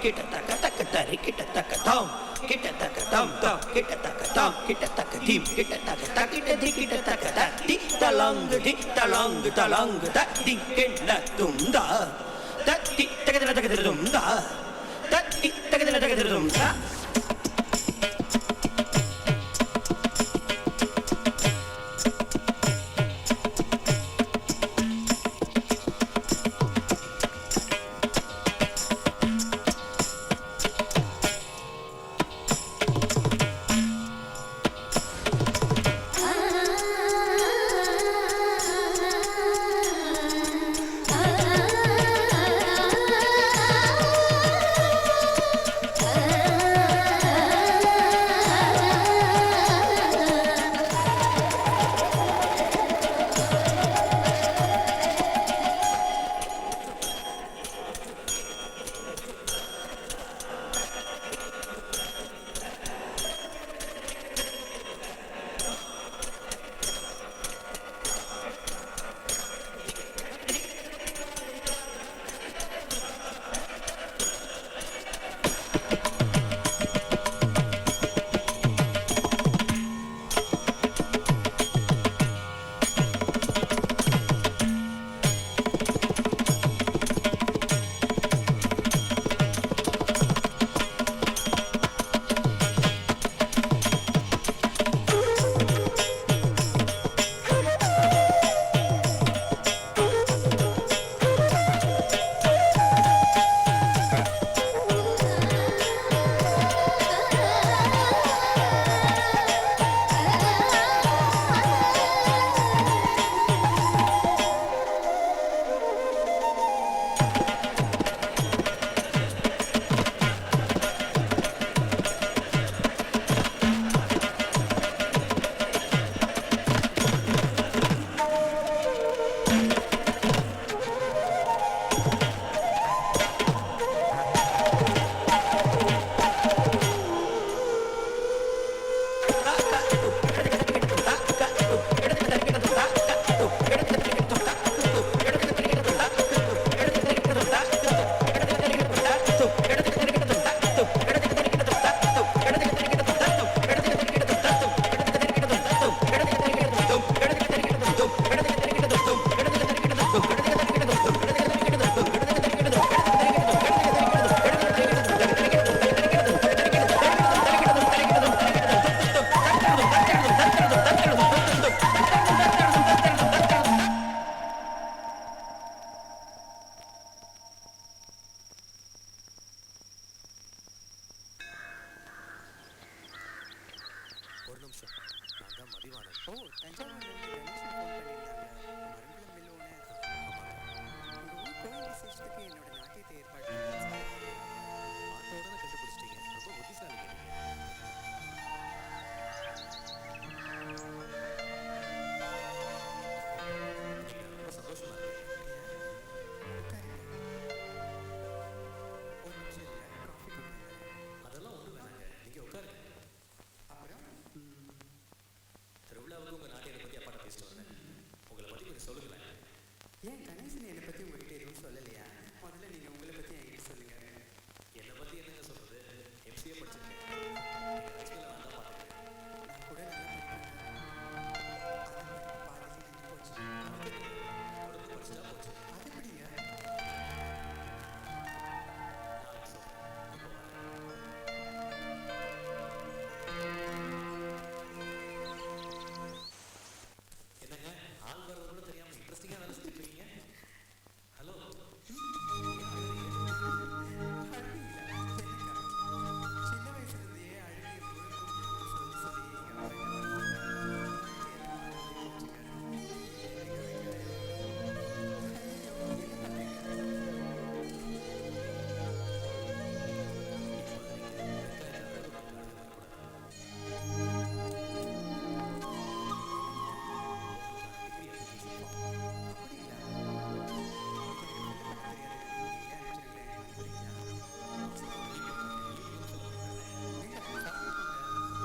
கிட்ட தக்க தக்க தரி கிட்ட தக்க தாம் கிட்ட தக்க தாம் தாம் கிட்ட தக்க தாம் கிட்ட தக்க தீம் கிட்ட தக்க தக்கிட்ட தி கிட்ட தக்க தட்டி தலாங்கு தட்டி கென்ன தும்தா தட்டி தகதல தகதல தும்தா தட்டி தகதல தகதல தும்தா ஏன் கணேசன் என்னை பற்றி உங்ககிட்ட எதுவும் சொல்லலையா? முதல்ல நீங்கள் உங்களை பற்றி என்கிட்ட சொல்லுங்க. என்னை பற்றி என்னங்க சொல்கிறது? எம்சிஏ படிச்சிருக்கேன். நான் கூட என்னங்க ஆள் வரது கூட தெரியாமல் இன்ட்ரெஸ்டிங்காக வேலை செஞ்சுட்டு இருக்கீங்க. ஹலோ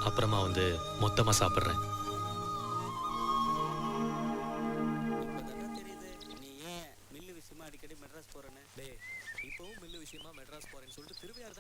அப்புறமா வந்து மொத்தமாக சாப்பிட்றேன். நீ ஏன் மில்லு விஷயமா அடிக்கடி மெட்ராஸ் போறேன்னு? டே இப்போவும் மில்லு விஷயமா மெட்ராஸ் போறேன்னு சொல்லிட்டு திருவையாறு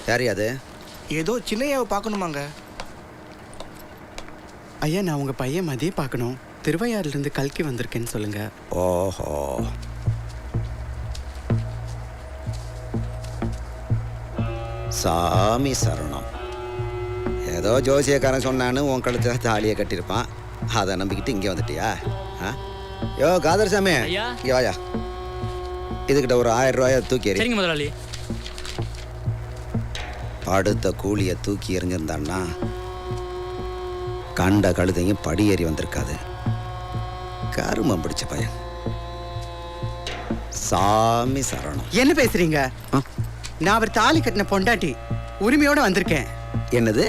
யார் அது? ஏதோ சின்னையாவை பார்க்கணுமாங்க. ஐயா, நான் உங்கள் பையன் மதிய பார்க்கணும். திருவையாறுலேருந்து கல்கி வந்திருக்கேன்னு சொல்லுங்க. ஓஹோ, சாமி சரணம். ஏதோ ஜோசியக்காரன் சொன்னான்னு உன் கழுத்தில் தாலியை கட்டியிருப்பான். அதை நம்பிக்கிட்டு இங்கே வந்துட்டியா? யோ காதர் சாமி, இங்கே வாயா. இதுக்கிட்ட ஒரு 1000 ரூபாயை தூக்கி எறி. சரிங்க முதலாளி. அடுத்த கூலியை தூக்கி எறிஞ்சிருந்தான்னா கண்ட கழுதையும் படி ஏறி வந்திருக்காது. கருமம் பிடிச்ச பையன். சாமி சரணம். என்ன பேசுறீங்க? நான் அவர் தாலி கட்டின பொண்டாட்டி, உரிமையோட வந்திருக்கேன். என்னது?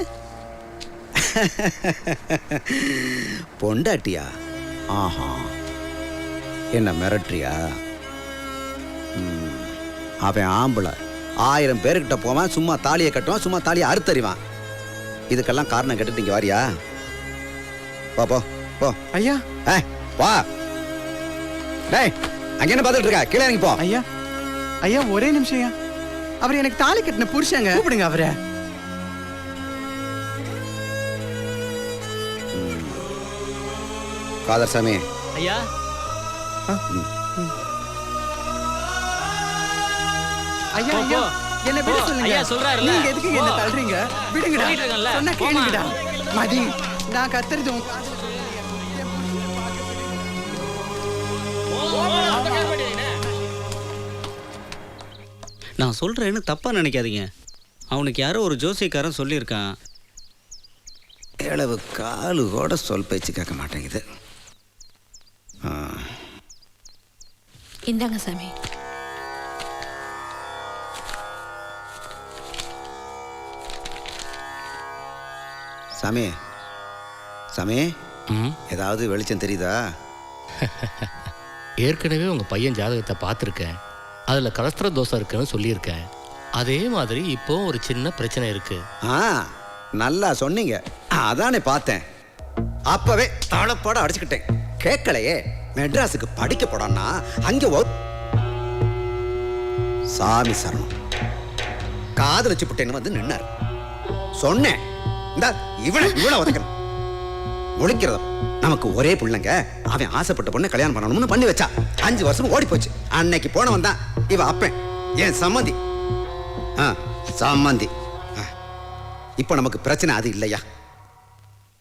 பொண்டாட்டியா? ஆஹா, என்ன மிரட்டுறியா? அவன் ஆம்பளை 1000 பேருக்கிட்ட போவான், சும்மா தாலியை கட்டுவான், சும்மா தாலியை அறுத்தறிவான். இதுக்கெல்லாம் காரணம் கேட்டுட்டு இங்க வாரியா? போ போ போ. ஐயா வா. டேய், அங்க என்ன பார்த்துட்டு இருக்க? கீழே இறங்கி போ. ஐயா ஐயா, ஒரே நிமிஷம் ஐயா. அவர் எனக்கு தாலி கட்டின புருஷங்க, கூப்பிடுங்க அவரை. காதர் சாமி. ஐயா. ஐயா ஐயா, என்ன விட சொல்லுங்க. ஐயா சொல்றாருல. நீங்க எதுக்கு என்ன தள்ளுறீங்க? விடுங்கடா. சொன்னா கேளுங்கடா. மதி, நான் கத்துறது நான் சொல்றேன்னு தப்பா நினைக்காதீங்க. அவனுக்கு யாரோ ஒரு ஜோசியக்காரன் சொல்லியிருக்கான். எவ்வளவு காலு கூட சொல் பேச்சு கேட்க மாட்டேங்குது. இந்தாங்க சாமி. சாமி சாமி, ஏதாவது வெளிச்சம் தெரியுதா? ஏற்கனவே உங்க பையன் ஜாதகத்தை பார்த்துருக்கேன். அதுல கலஸ்திர தோஷம் இருக்குன்னு சொல்லியிருக்கேன். அதே மாதிரி இப்போ ஒரு சின்ன பிரச்சனை இருக்கு. நல்லா சொன்னீங்க. அதானே பார்த்தேன். அப்பவே தாளப்பாட அடிச்சுக்கிட்டேன். கேட்கலையே. மெட்ராஸுக்கு படிக்க போடான்னா அங்க சாமி சரணம் காது வச்சு புட்டேன்னு வந்து நின்னார். சொன்னேன், இந்த இவனை உதைக்கணும். ஒழிக்கிறதும் நமக்கு ஒரே பிள்ளைங்க. அவன் ஆசைப்பட்ட பொண்ணை கல்யாணம் பண்ணணும்னு பண்ணி வச்சா 5 வருஷம் ஓடி போச்சு. அன்னைக்கு போனவன் தான் இவ அப்பன், என் சம்மந்தி. சம்மந்தி. இப்போ நமக்கு பிரச்சனை அது இல்லையா?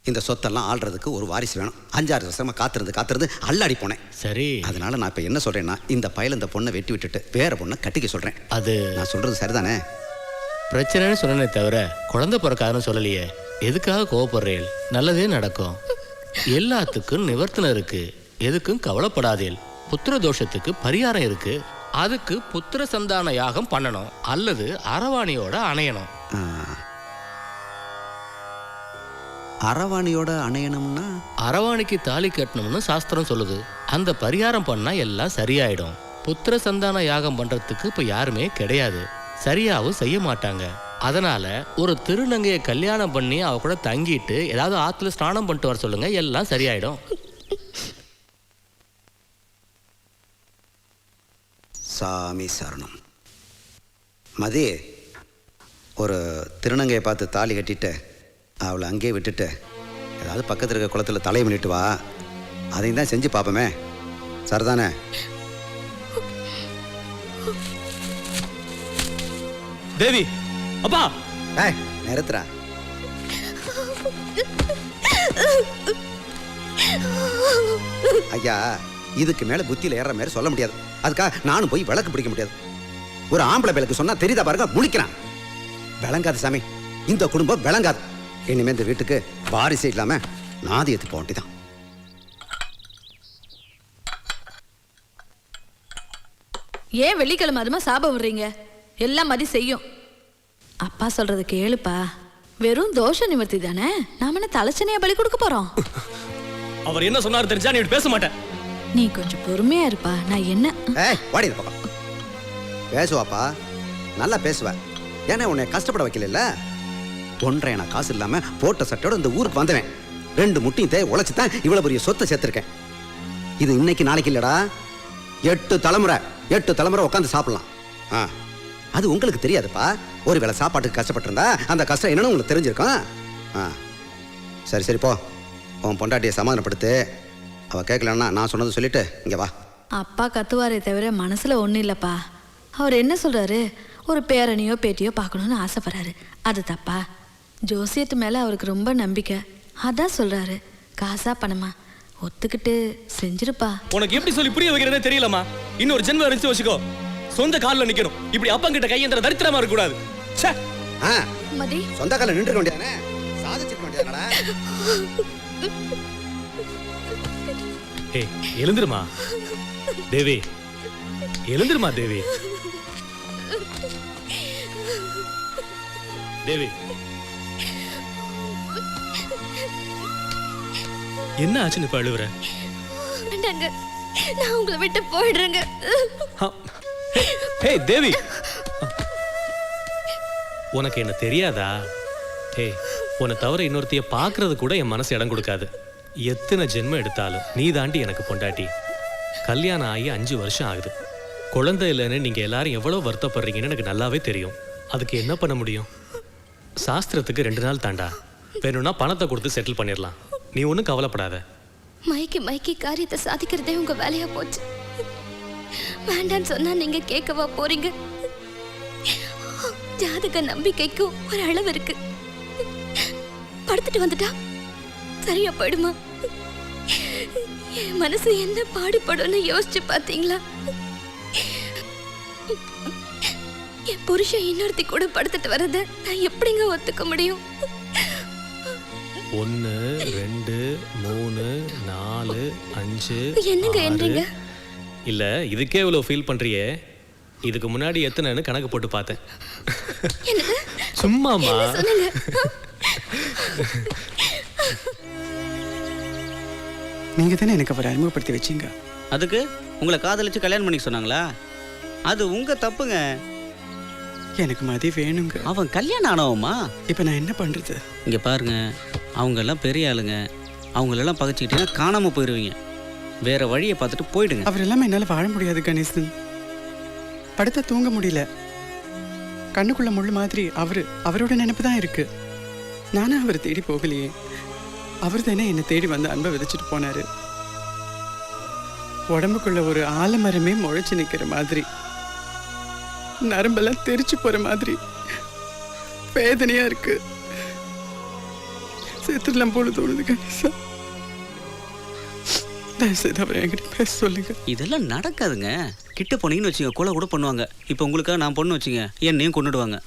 இந்த சொத்தெல்லாம் ஆள்றதுக்கு ஒரு வாரிசு வேணும். 5-6 வருஷமா காத்திருந்து அல்லாடி போனேன். சரி, அதனால நான் இப்போ என்ன சொல்றேன்னா, இந்த பையல இந்த பொண்ணை வெட்டி விட்டுட்டு வேற பொண்ணை கட்டிக்க சொல்றேன். அது நான் சொல்றது சரிதானே? பிரச்சனைன்னு சொன்னே தவிர குழந்தை பிறக்காதுன்னு சொல்லலையே. எதுக்காக கோவப்படுறேன்? நல்லதே நடக்கும். எல்லாத்துக்கும் நிவர்த்தனை இருக்கு. எதுக்கும் கவலைப்படாதேல். புத்திர தோஷத்துக்கு பரிகாரம் இருக்கு. அதுக்கு புத்திர சந்தான யாகம் பண்ணணும் அல்லது அரவாணியோட அணையணும். அரவாணியோட அணையணும்னா? அரவாணிக்கு தாலி கட்டணும்னு சாஸ்திரம் சொல்லுது. அந்த பரிகாரம் பண்ணா எல்லாம் சரியாயிடும். புத்திர சந்தான யாகம் பண்றதுக்கு இப்ப யாருமே கிடையாது. சரியாவும் செய்ய மாட்டாங்க. அதனால ஒரு திருநங்கையை கல்யாணம் பண்ணி அவ கூட தங்கிட்டு ஏதாவது ஆத்துல ஸ்நானம் பண்ணிட்டு வர சொல்லுங்க, எல்லாம் சரியாயிடும். சாமி சரணம். மதி, ஒரு திருநங்கையை பார்த்து தாலி கட்டிட்டு அவளை அங்கேயே விட்டுட்டு ஏதாவது பக்கத்தில் இருக்க குளத்தில் தலையை பண்ணிட்டு வா. அதையும் தான் செஞ்சு பார்ப்போமே. சரிதானே? தேவி, அப்பா. நிறுத்துறா. ஐயா, இதுக்கு மேல புத்தியில ஏற மாதிரி சொல்ல முடியாது. அதுக்காக நானும் போய் விளக்கு பிடிக்க முடியாது. ஒரு ஆம்பளை பிள்ளைக்கு சொன்னா தெரியுதா பாருங்க, முழிக்கிறான். விளங்காது சாமி, இந்த குடும்பம் விளங்காது. இனிமே இந்த வீட்டுக்கு வாரிசு இல்லாம நாதி எடுத்து போக வேண்டியதான். ஏன் வெள்ளிக்கிழமை அதுமா சாபம் விடுறீங்க? எல்லாம் மதி செய்யும். அப்பா சொல்றது கேளுப்பா. வெறும் தோஷ நிவர்த்தி தானே. நாம என்ன தலைச்சனையா பலி கொடுக்க போறோம்? அவர் என்ன சொன்னாரு தெரிஞ்சா நீ பேச மாட்டேன். நீ கொஞ்சம் பொறுமையா இருப்பா. நான் என்ன வாடி இந்த பக்கம். பேசுவாப்பா, நல்லா பேசுவ. ஏன்னா உன்னை கஷ்டப்பட வைக்கல. ஒன்றை நான் காசு இல்லாம போட்ட சட்டையோட இந்த ஊருக்கு வந்தவன். 2 முட்டையும் உழைச்சி தான் இவ்வளவு பெரிய சொத்தை சேர்த்திருக்கேன். இது இன்னைக்கு நாளைக்கு இல்லடா, 8 தலைமுறை உட்காந்து சாப்பிடலாம். அது உங்களுக்கு தெரியாதுப்பா. ஒரு வேளை சாப்பாட்டுக்கு கஷ்டப்பட்டிருந்தா அந்த கஷ்டம் என்னன்னு உங்களுக்கு தெரிஞ்சிருக்கும். சரி சரி போ, உன் பொண்டாட்டியை சமாதானப்படுத்து. அவ கேட்கலன்னா நான் சொன்னது சொல்லிட்டு இங்க வா. அப்பா கத்துவாரே தவிர மனசுல ஒண்ணும் இல்லப்பா. அவர் என்ன சொல்றாரு, ஒரு பேரனையோ பேட்டியோ பார்க்கணும்னு ஆசைப்படுறாரு. அது தப்பா? ஜோசியத்து மேல அவருக்கு ரொம்ப நம்பிக்கை. அதான் சொல்றாரு. காசா பணமா ஒத்துக்கிட்டு செஞ்சிருப்பா. உனக்கு எப்படி சொல்லி புரிய வைக்கிறதே தெரியலமா. இன்னொரு ஜென்மம் இருந்துச்சு வச்சுக்கோ, சொந்த கால்ல நிக்கணும். இப்படி அப்பா கிட்ட கையேந்திர தரித்திரமா இருக்க கூடாது. மதி, சொந்த கால்ல நின்றுக்க வேண்டியதானே, சாதிச்சிருக்க வேண்டியதானடா. எழுந்துருமா தேவி. எழுந்திருமா தேவி. தேவி, என்ன ஆச்சுன்னு இப்ப அழுவுற? வேண்டாங்க, நான் உங்களை விட்டு போயிடுறேங்க. ஹே தேவி, உனக்கு என்ன தெரியாதா? ஹே, உன்னை தவிர இன்னொருத்தைய பார்க்கறது கூட என் மனசு இடம் கொடுக்காது. எத்தனை ஜென்மம் எடுத்தாலும் நீ தாண்டி எனக்கு பொண்டாட்டி. கல்யாணம் ஆகி 5 வருஷம் ஆகுது. குழந்தை இல்லைன்னு நீங்க எல்லாரும் எவ்வளவு வருத்தப்படுறீங்கன்னு எனக்கு நல்லாவே தெரியும். அதுக்கு என்ன பண்ண முடியும்? சாஸ்திரத்துக்கு 2 நாள் தாண்டா. வேணும்னா பணத்தை கொடுத்து செட்டில் பண்ணிடலாம். நீ ஒன்றும் கவலைப்படாத. மைக்கி காரியத்தை சாதிக்கிறதே உங்க வேலையா போச்சு. வேண்டான்னு சொன்னா நீங்க கேட்கவா போறீங்க? ஜாதக நம்பிக்கைக்கும் ஒரு அளவு இருக்கு. படுத்துட்டு வந்துட்டா சரியா போயிடுமா? என் மனசு என்ன பாடுபடும்னு யோசிச்சு பாத்தீங்களா? என் புருஷன் இன்னொருத்தி கூட படுத்துட்டு வரத நான் எப்படிங்க ஒத்துக்க முடியும்? 1 2 3 4 5 என்னங்க என்றீங்க? இல்ல, இதுக்கே இவ்வளவு ஃபீல் பண்றியே. இதுக்கு முன்னாடி எத்தனைன்னு கணக்கு போட்டு பார்த்தேன். சும்மாமா நீங்க தானே எனக்கு அவரை அறிமுகப்படுத்தி வச்சீங்க. அதுக்கு உங்களை காதலிச்சு கல்யாணம் பண்ணி சொன்னாங்களா? அது உங்க தப்புங்க. எனக்கு மதி வேணுங்க. அவன் கல்யாணம் ஆனவமா? இப்ப நான் என்ன பண்றது? இங்க பாருங்க, அவங்க எல்லாம் பெரிய ஆளுங்க. அவங்களெல்லாம் பகைச்சிக்கிட்டீங்கன்னா காணாம போயிடுவீங்க. வேற வழியை பார்த்துட்டு போயிடுங்க. அவர் எல்லாமே என்னால வாழ முடியாது கணேசன். படுத்த தூங்க முடியல. கண்ணுக்குள்ள முள்ளு மாதிரி அவரோட நினைப்பு தான் இருக்கு. நானும் அவரை தேடி போகலையே. அவர் தானே என்னை தேடி வந்து அன்பை விதைச்சிட்டு போனாரு. உடம்புக்குள்ள ஒரு ஆலமரமே முளைச்சு நிக்கிற மாதிரி, நரம்பெல்லாம் தெரிச்சு போற மாதிரி வேதனையா இருக்கு. செத்துடலாம் போல தோணுது கணேசா. தயவுசெய்து அவரை என்கிட்ட பேச சொல்லுங்க. இதெல்லாம் நடக்காதுங்க. கிட்ட போனீங்கன்னு வச்சுங்க, கொலை கூட பண்ணுவாங்க. இப்போ உங்களுக்காக நான் பொண்ணு வச்சுங்க, என்னையும் கொண்டுடுவாங்க.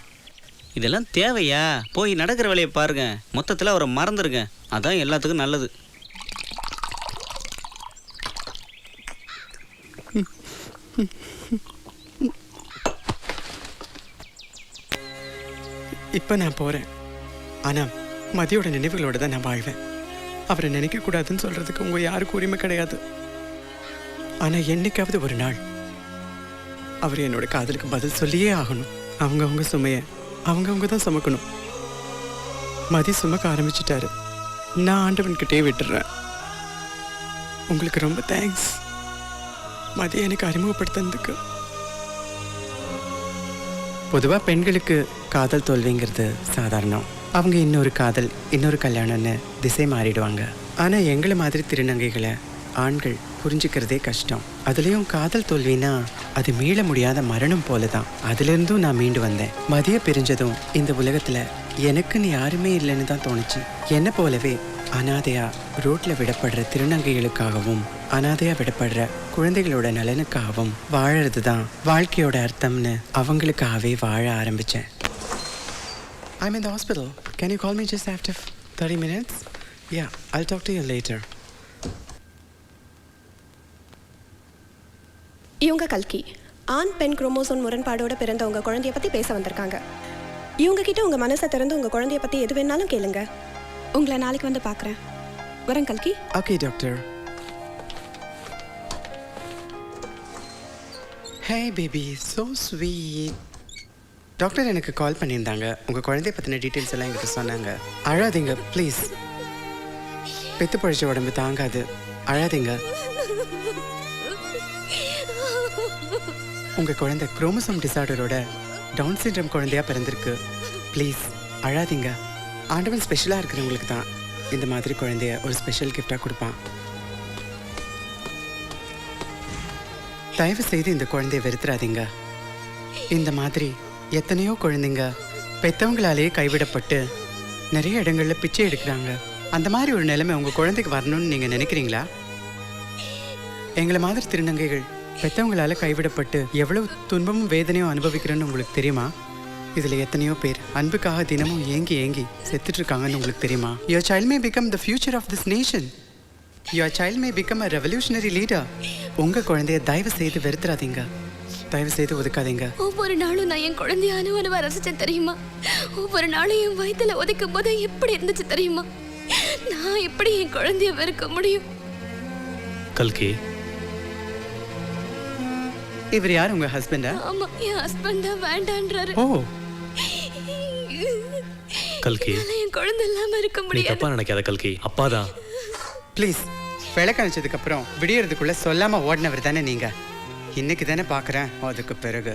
இதெல்லாம் தேவையா? போய் நடக்கிற வேலையை பாருங்க. மொத்தத்தில் அவரை மறந்துடுங்க. அதான் எல்லாத்துக்கும் நல்லது. இப்ப நான் போறேன். ஆனா மதியோட நினைவுகளோட தான் நான் வாழ்வேன். அவரை நினைக்க கூடாதுன்னு சொல்றதுக்கு உங்க யாருக்கும் உரிமை கிடையாது. ஆனா என்னைக்காவது ஒரு நாள் அவர் என்னோட காதலுக்கு பதில் சொல்லியே ஆகணும். அவங்க சுமைய அவங்க தான் சுமக்கணும். மதி சுமக்க ஆரம்பிச்சுட்டாரு. நான் ஆண்டவன்கிட்டே விட்டுறேன். உங்களுக்கு ரொம்ப தேங்க்ஸ் மதி எனக்கு அறிமுகப்படுத்தினதுக்கு. பொதுவா பெண்களுக்கு காதல் தோல்விங்கிறது சாதாரணம். அவங்க இன்னொரு கல்யாணம்னு திசை மாறிடுவாங்க. ஆனா எங்களை மாதிரி திருநங்கைகளை ஆண்கள் புரிஞ்சுக்கிறதே கஷ்டம். அதுலயும் காதல் தோல்வினா அது மீள முடியாத மரணம் போலதான். அதுல இருந்தும் நான் மீண்டு வந்தேன். மதிய பிரிஞ்சதும் இந்த உலகத்துல எனக்குன்னு யாருமே இல்லைன்னு தான் தோணுச்சு. என்ன போலவே அனாதையா ரோட்ல விடப்படுற திருநங்கைகளுக்காகவும் அனாதையா விடப்படுற குழந்தைகளோட நலனுக்காகவும் வாழறது தான் வாழ்க்கையோட அர்த்தம்னு அவங்களுக்காகவே வாழ ஆரம்பிச்சேன். I'm in the hospital. Can you call me just after 30 minutes? Yeah, I'll talk to you later. இவங்க கல்கி. ஆண் பெண் குரோமோசோம் முரண்பாடோட பிறந்த உங்க குழந்தைய பத்தி பேச வந்திருக்காங்க. இவங்க கிட்ட உங்க மனசை திறந்து உங்க குழந்தைய பத்தி எது வேணாலும் கேளுங்க. உங்களை நாளைக்கு வந்து பார்க்குறேன். வரேன் கல்கி. Okay, doctor. Hey baby, so sweet. Doctor எனக்கு கால் பண்ணியிருந்தாங்க. உங்கள் குழந்தைய பற்றின டீட்டெயில்ஸ் எல்லாம் எங்கிட்ட சொன்னாங்க. அழாதீங்க ப்ளீஸ். பெத்து பழிச்ச உடம்பு தாங்காது. அழாதீங்க. உங்கள் குழந்தை குரோமோசோம் டிசார்டரோட டவுன் சிண்ட்ரோம் குழந்தையா பிறந்திருக்கு. ப்ளீஸ் அழாதீங்க. ஆண்டவன் ஸ்பெஷலாக இருக்கிறவங்களுக்கு தான் இந்த மாதிரி குழந்தைய ஒரு ஸ்பெஷல் கிஃப்டாக கொடுப்பான். தயவு செய்து இந்த குழந்தைய வெறுத்துறாதீங்க. இந்த மாதிரி எத்தனையோ குழந்தைங்க பெற்றவங்களாலேயே கைவிடப்பட்டு நிறைய இடங்களில் பிச்சை எடுக்கிறாங்க. அந்த மாதிரி ஒரு நிலைமை உங்கள் குழந்தைக்கு வரணும்னு நீங்கள் நினைக்கிறீங்களா? எங்களை மாதிரி திருநங்கைகள் பெற்றவங்களால கைவிடப்பட்டு எவ்வளவு துன்பமும் வேதனையும் அனுபவிக்கிறோன்னு உங்களுக்கு தெரியுமா? இதில் எத்தனையோ பேர் அன்புக்காக தினமும் ஏங்கி செத்துட்டு இருக்காங்கன்னு உங்களுக்கு தெரியுமா? Your child may become the future of this nation. your child may become a revolutionary leader. உங்க குழந்தைய தயவு செய்து வெறுத்துறாதீங்க, தயவு செய்து ஒதுக்காதீங்க. ஒவ்வொரு நாளும் நான் என் குழந்தைய அனுவ ரசிச்சேன் தெரியுமா? ஒவ்வொரு நாளும் என் வயித்துல உதைக்கும் போது எப்படி இருந்துச்சு தெரியுமா? நான் எப்படி என் குழந்தைய வெறுக்க முடியும்? கல்கி, இவர் யார்? உங்க ஹஸ்பண்டா? ஆமா, என் ஹஸ்பண்ட் தான் வேண்டான்றாரு. ஓ கல்கி, என் குழந்தை இல்லாம இருக்க நீ முடியாது. தப்பா நினைக்காத கல்கி, அப்பாதான். ப்ளீஸ், விளக்கணிச்சதுக்கு அப்புறம் விடியறதுக்குள்ள சொல்லாம ஓடினவர் தானே நீங்க. இன்னைக்கு தானே பாக்குறேன். அதுக்கு பிறகு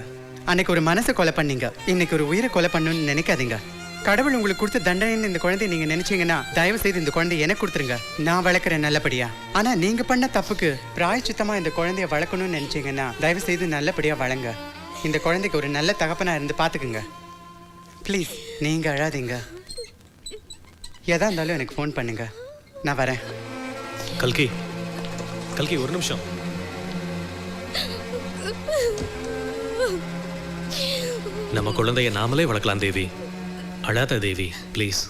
அன்னைக்கு ஒரு மனசை கொலை பண்ணீங்க, இன்னைக்கு ஒரு உயிரை கொலை பண்ணணும்னு நினைக்காதீங்க. கடவுள் உங்களுக்கு கொடுத்த தண்டனைன்னு இந்த குழந்தைய நீங்க நினைச்சீங்கன்னா தயவு செய்து இந்த குழந்தைய எனக்கு கொடுத்துருங்க, நான் வளர்க்குறேன் நல்லபடியா. ஆனா நீங்க பண்ண தப்புக்கு பிராயச்சித்தமா இந்த குழந்தைய வளர்க்கணும்னு நினைச்சீங்கன்னா தயவு செய்து நல்லபடியா வளங்க. இந்த குழந்தைக்கு ஒரு நல்ல தகப்பனா இருந்து பாத்துக்குங்க. ப்ளீஸ், நீங்க அழாதீங்க. எதா இருந்தாலும் எனக்கு ஃபோன் பண்ணுங்க, நான் வரேன். கல்கி, கல்கி ஒரு நிமிஷம். நம்ம குழந்தைய நாமளே வளர்க்கலாம் தேவி. அழாத தேவி, ப்ளீஸ்.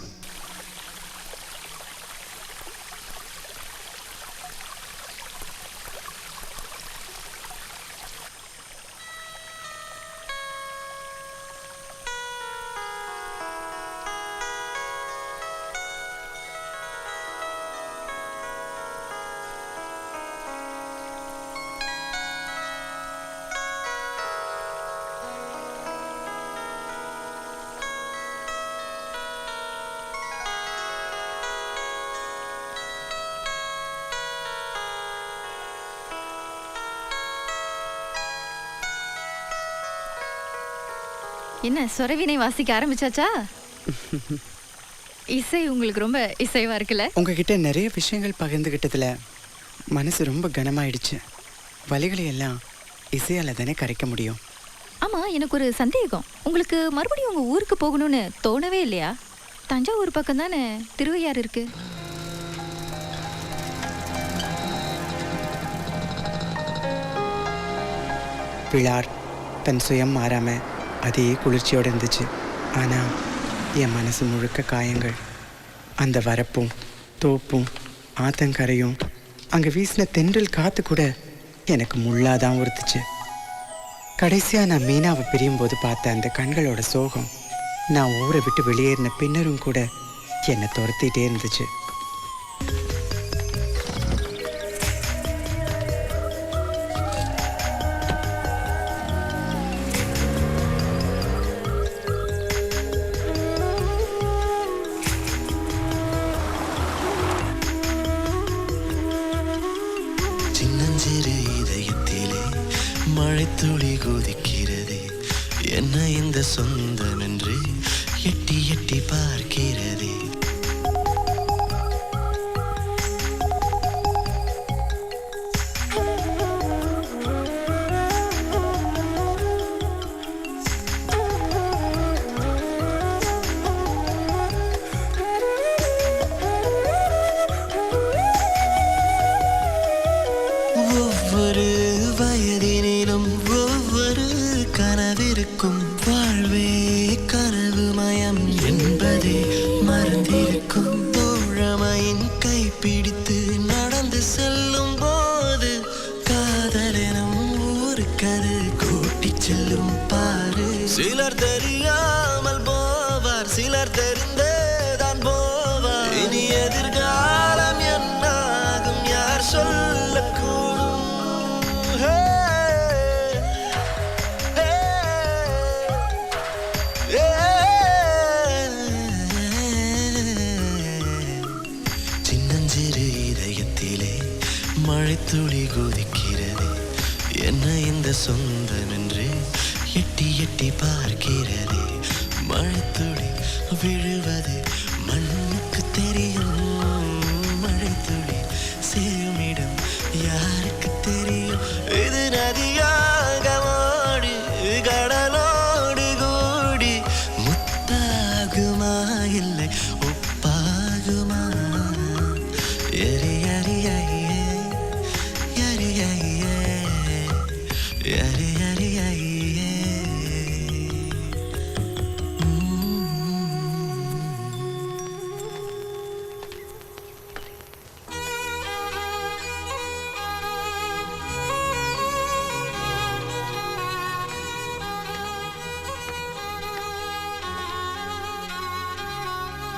என்ன சொரவினை வாசிக்க ஆரம்பிச்சாச்சா? இசை உங்களுக்கு ரொம்ப இசைவா இருக்குல்ல? உங்ககிட்ட நிறைய விஷயங்கள் பகிர்ந்துகிட்டதுல மனசு ரொம்ப கனமாயிடுச்சு. வலிகளை எல்லாம் இசையால தானே கரைக்க முடியும். ஆமா, எனக்கு ஒரு சந்தேகம். உங்களுக்கு மறுபடியும் உங்க ஊருக்கு போகணும்னு தோணவே இல்லையா? தஞ்சாவூர் பக்கம் தானே திருவையாறு இருக்கு. பிளார் தன் சுயம் மாறாம அதே குளிர்ச்சியோடு இருந்துச்சு. ஆனால் என் மனசு முழுக்க காயங்கள். அந்த வரப்பும் தோப்பும் ஆத்தங்கரையும் அங்கே வீசின தென்றல் காற்று கூட எனக்கு முள்ளாதான் உறுத்துச்சு. கடைசியாக நான் மீனாவை பிரியும் போது பார்த்த அந்த கண்களோட சோகம் நான் ஊரை விட்டு வெளியேறின பின்னரும் கூட என்னை துரத்திட்டே இருந்துச்சு. சின்னஞ்சிறு இதயத்திலே மழைத்துளி கொதிக்கிறதே, என்ன இந்த சொந்தம் என்று எட்டி எட்டி பார்க்கிறதே. ஒவ்வொரு வயதினிலும் ஒவ்வொரு கனவிருக்கும், வாழ்வே கனவுமயம் என்பதே மறந்திருக்கும். தோழமையின் கைப்பிடித்து நடந்து செல்லும் போது காதலெனும் ஊருக்கது கூட்டிச் செல்லும் பாரு. சிலர் தெரியாமல் போவார், சிலர் தெரிந்தேதான் போவார். இனி எதிர்காலம் என்னாகும் யார் சொல்லக்கூடும்? சின்னஞ்சிறு இதயத்திலே மழைத்துளி கொதிக்கிறதே, என்ன இந்த சொந்தம் என்று எட்டி எட்டி பார்க்கிறதே. மழைத்துளி விழுவது மண்ணுக்கு தெரியும், மழைத்துளி சேருமிடம் யாருக்கு தெரியும்? இது நதியாக மாடி கடலோடு கூடி முத்தாகுமா இல்லை உப்பாகுமா? எரி எரியே எரி எரியே எரி எரியே.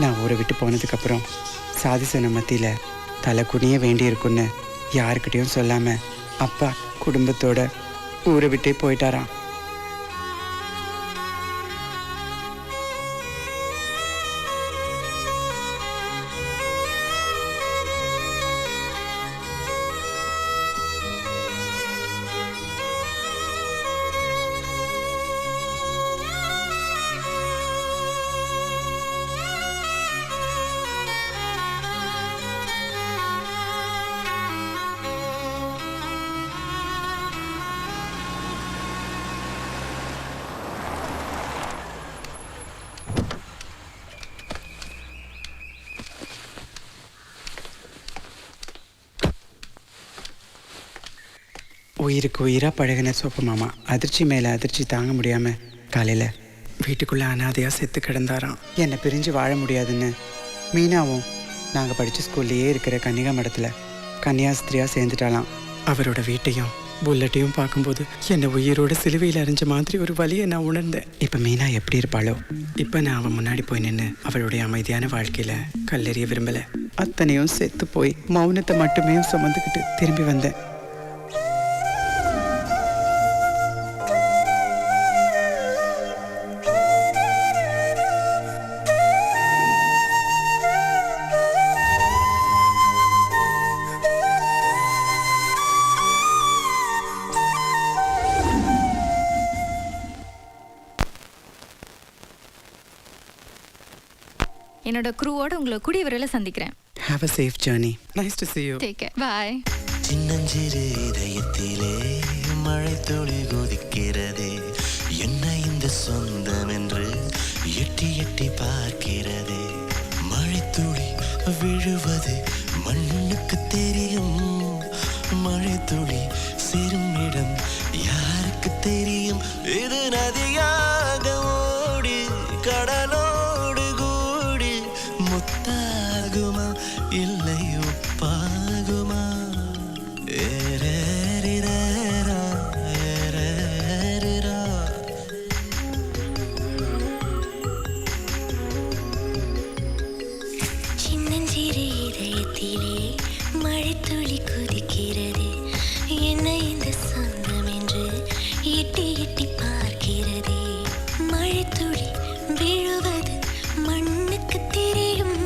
நான் ஊரை விட்டு போனதுக்கப்புறம் சாதிசன மத்தியில் தலை குனிய வேண்டியிருக்குன்னு யாருக்கிட்டையும் சொல்லாமல் அப்பா குடும்பத்தோட ஊரை விட்டே போயிட்டாராம். உயிருக்கு உயிராக பழகின சோப்பு மாமா அதிர்ச்சி மேலே அதிர்ச்சி தாங்க முடியாமல் காலையில் வீட்டுக்குள்ளே அனாதையாக செத்து கிடந்தாராம். என்னை பிரிஞ்சு வாழ முடியாதுன்னு மீனாவும் நாங்கள் படித்த ஸ்கூல்லையே இருக்கிற கன்னிகா மடத்தில் கன்னியாஸ்திரியாக சேர்ந்துட்டாலாம். அவரோட வீட்டையும் புல்லட்டையும் பார்க்கும்போது என்னை உயிரோட சிலுவையில் அறிஞ்ச மாதிரி ஒரு வலியை நான் உணர்ந்தேன். இப்போ மீனா எப்படி இருப்பாளோ? இப்போ நான் அவன் முன்னாடி போய் நின்று அவளுடைய அமைதியான வாழ்க்கையில் கல்லெறிய விரும்பலை. அத்தனையும் செத்து போய் மௌனத்தை மட்டுமே சுமந்துக்கிட்டு திரும்பி வந்தேன். என்னோட க்ரூவோட உங்களை கூடிய விரைவில் சந்திக்கிறேன். Have a safe journey. Nice to see you. Take care. Bye. சின்னஞ்சிறு இதயத்திலே மழை துளி குதிக்கிறதே, என்ன இந்த சொந்தம் என்று எட்டி எட்டி பார்க்கிறதே. மழை துளி விழுவது மண்ணுக்கு தெரியும், மழை துளி சேரும் இடம் யாருக்கு தெரியும். இது நதியாக ஓடி கடலோடு கூடி முத்தாகுமா இல்லை உப்பாகுமா? ஏரேரிரேரா, ஏரேரிரா. சின்னஞ்சிறு இதயத்திலே மழைத்துளி குதிக்கிறது, என்ன இந்த சொந்தம் என்று எட்டி எட்டி பார்க்கிறதே. மழைத்துளி விழுவது மண்ணுக்கு தெரியும்,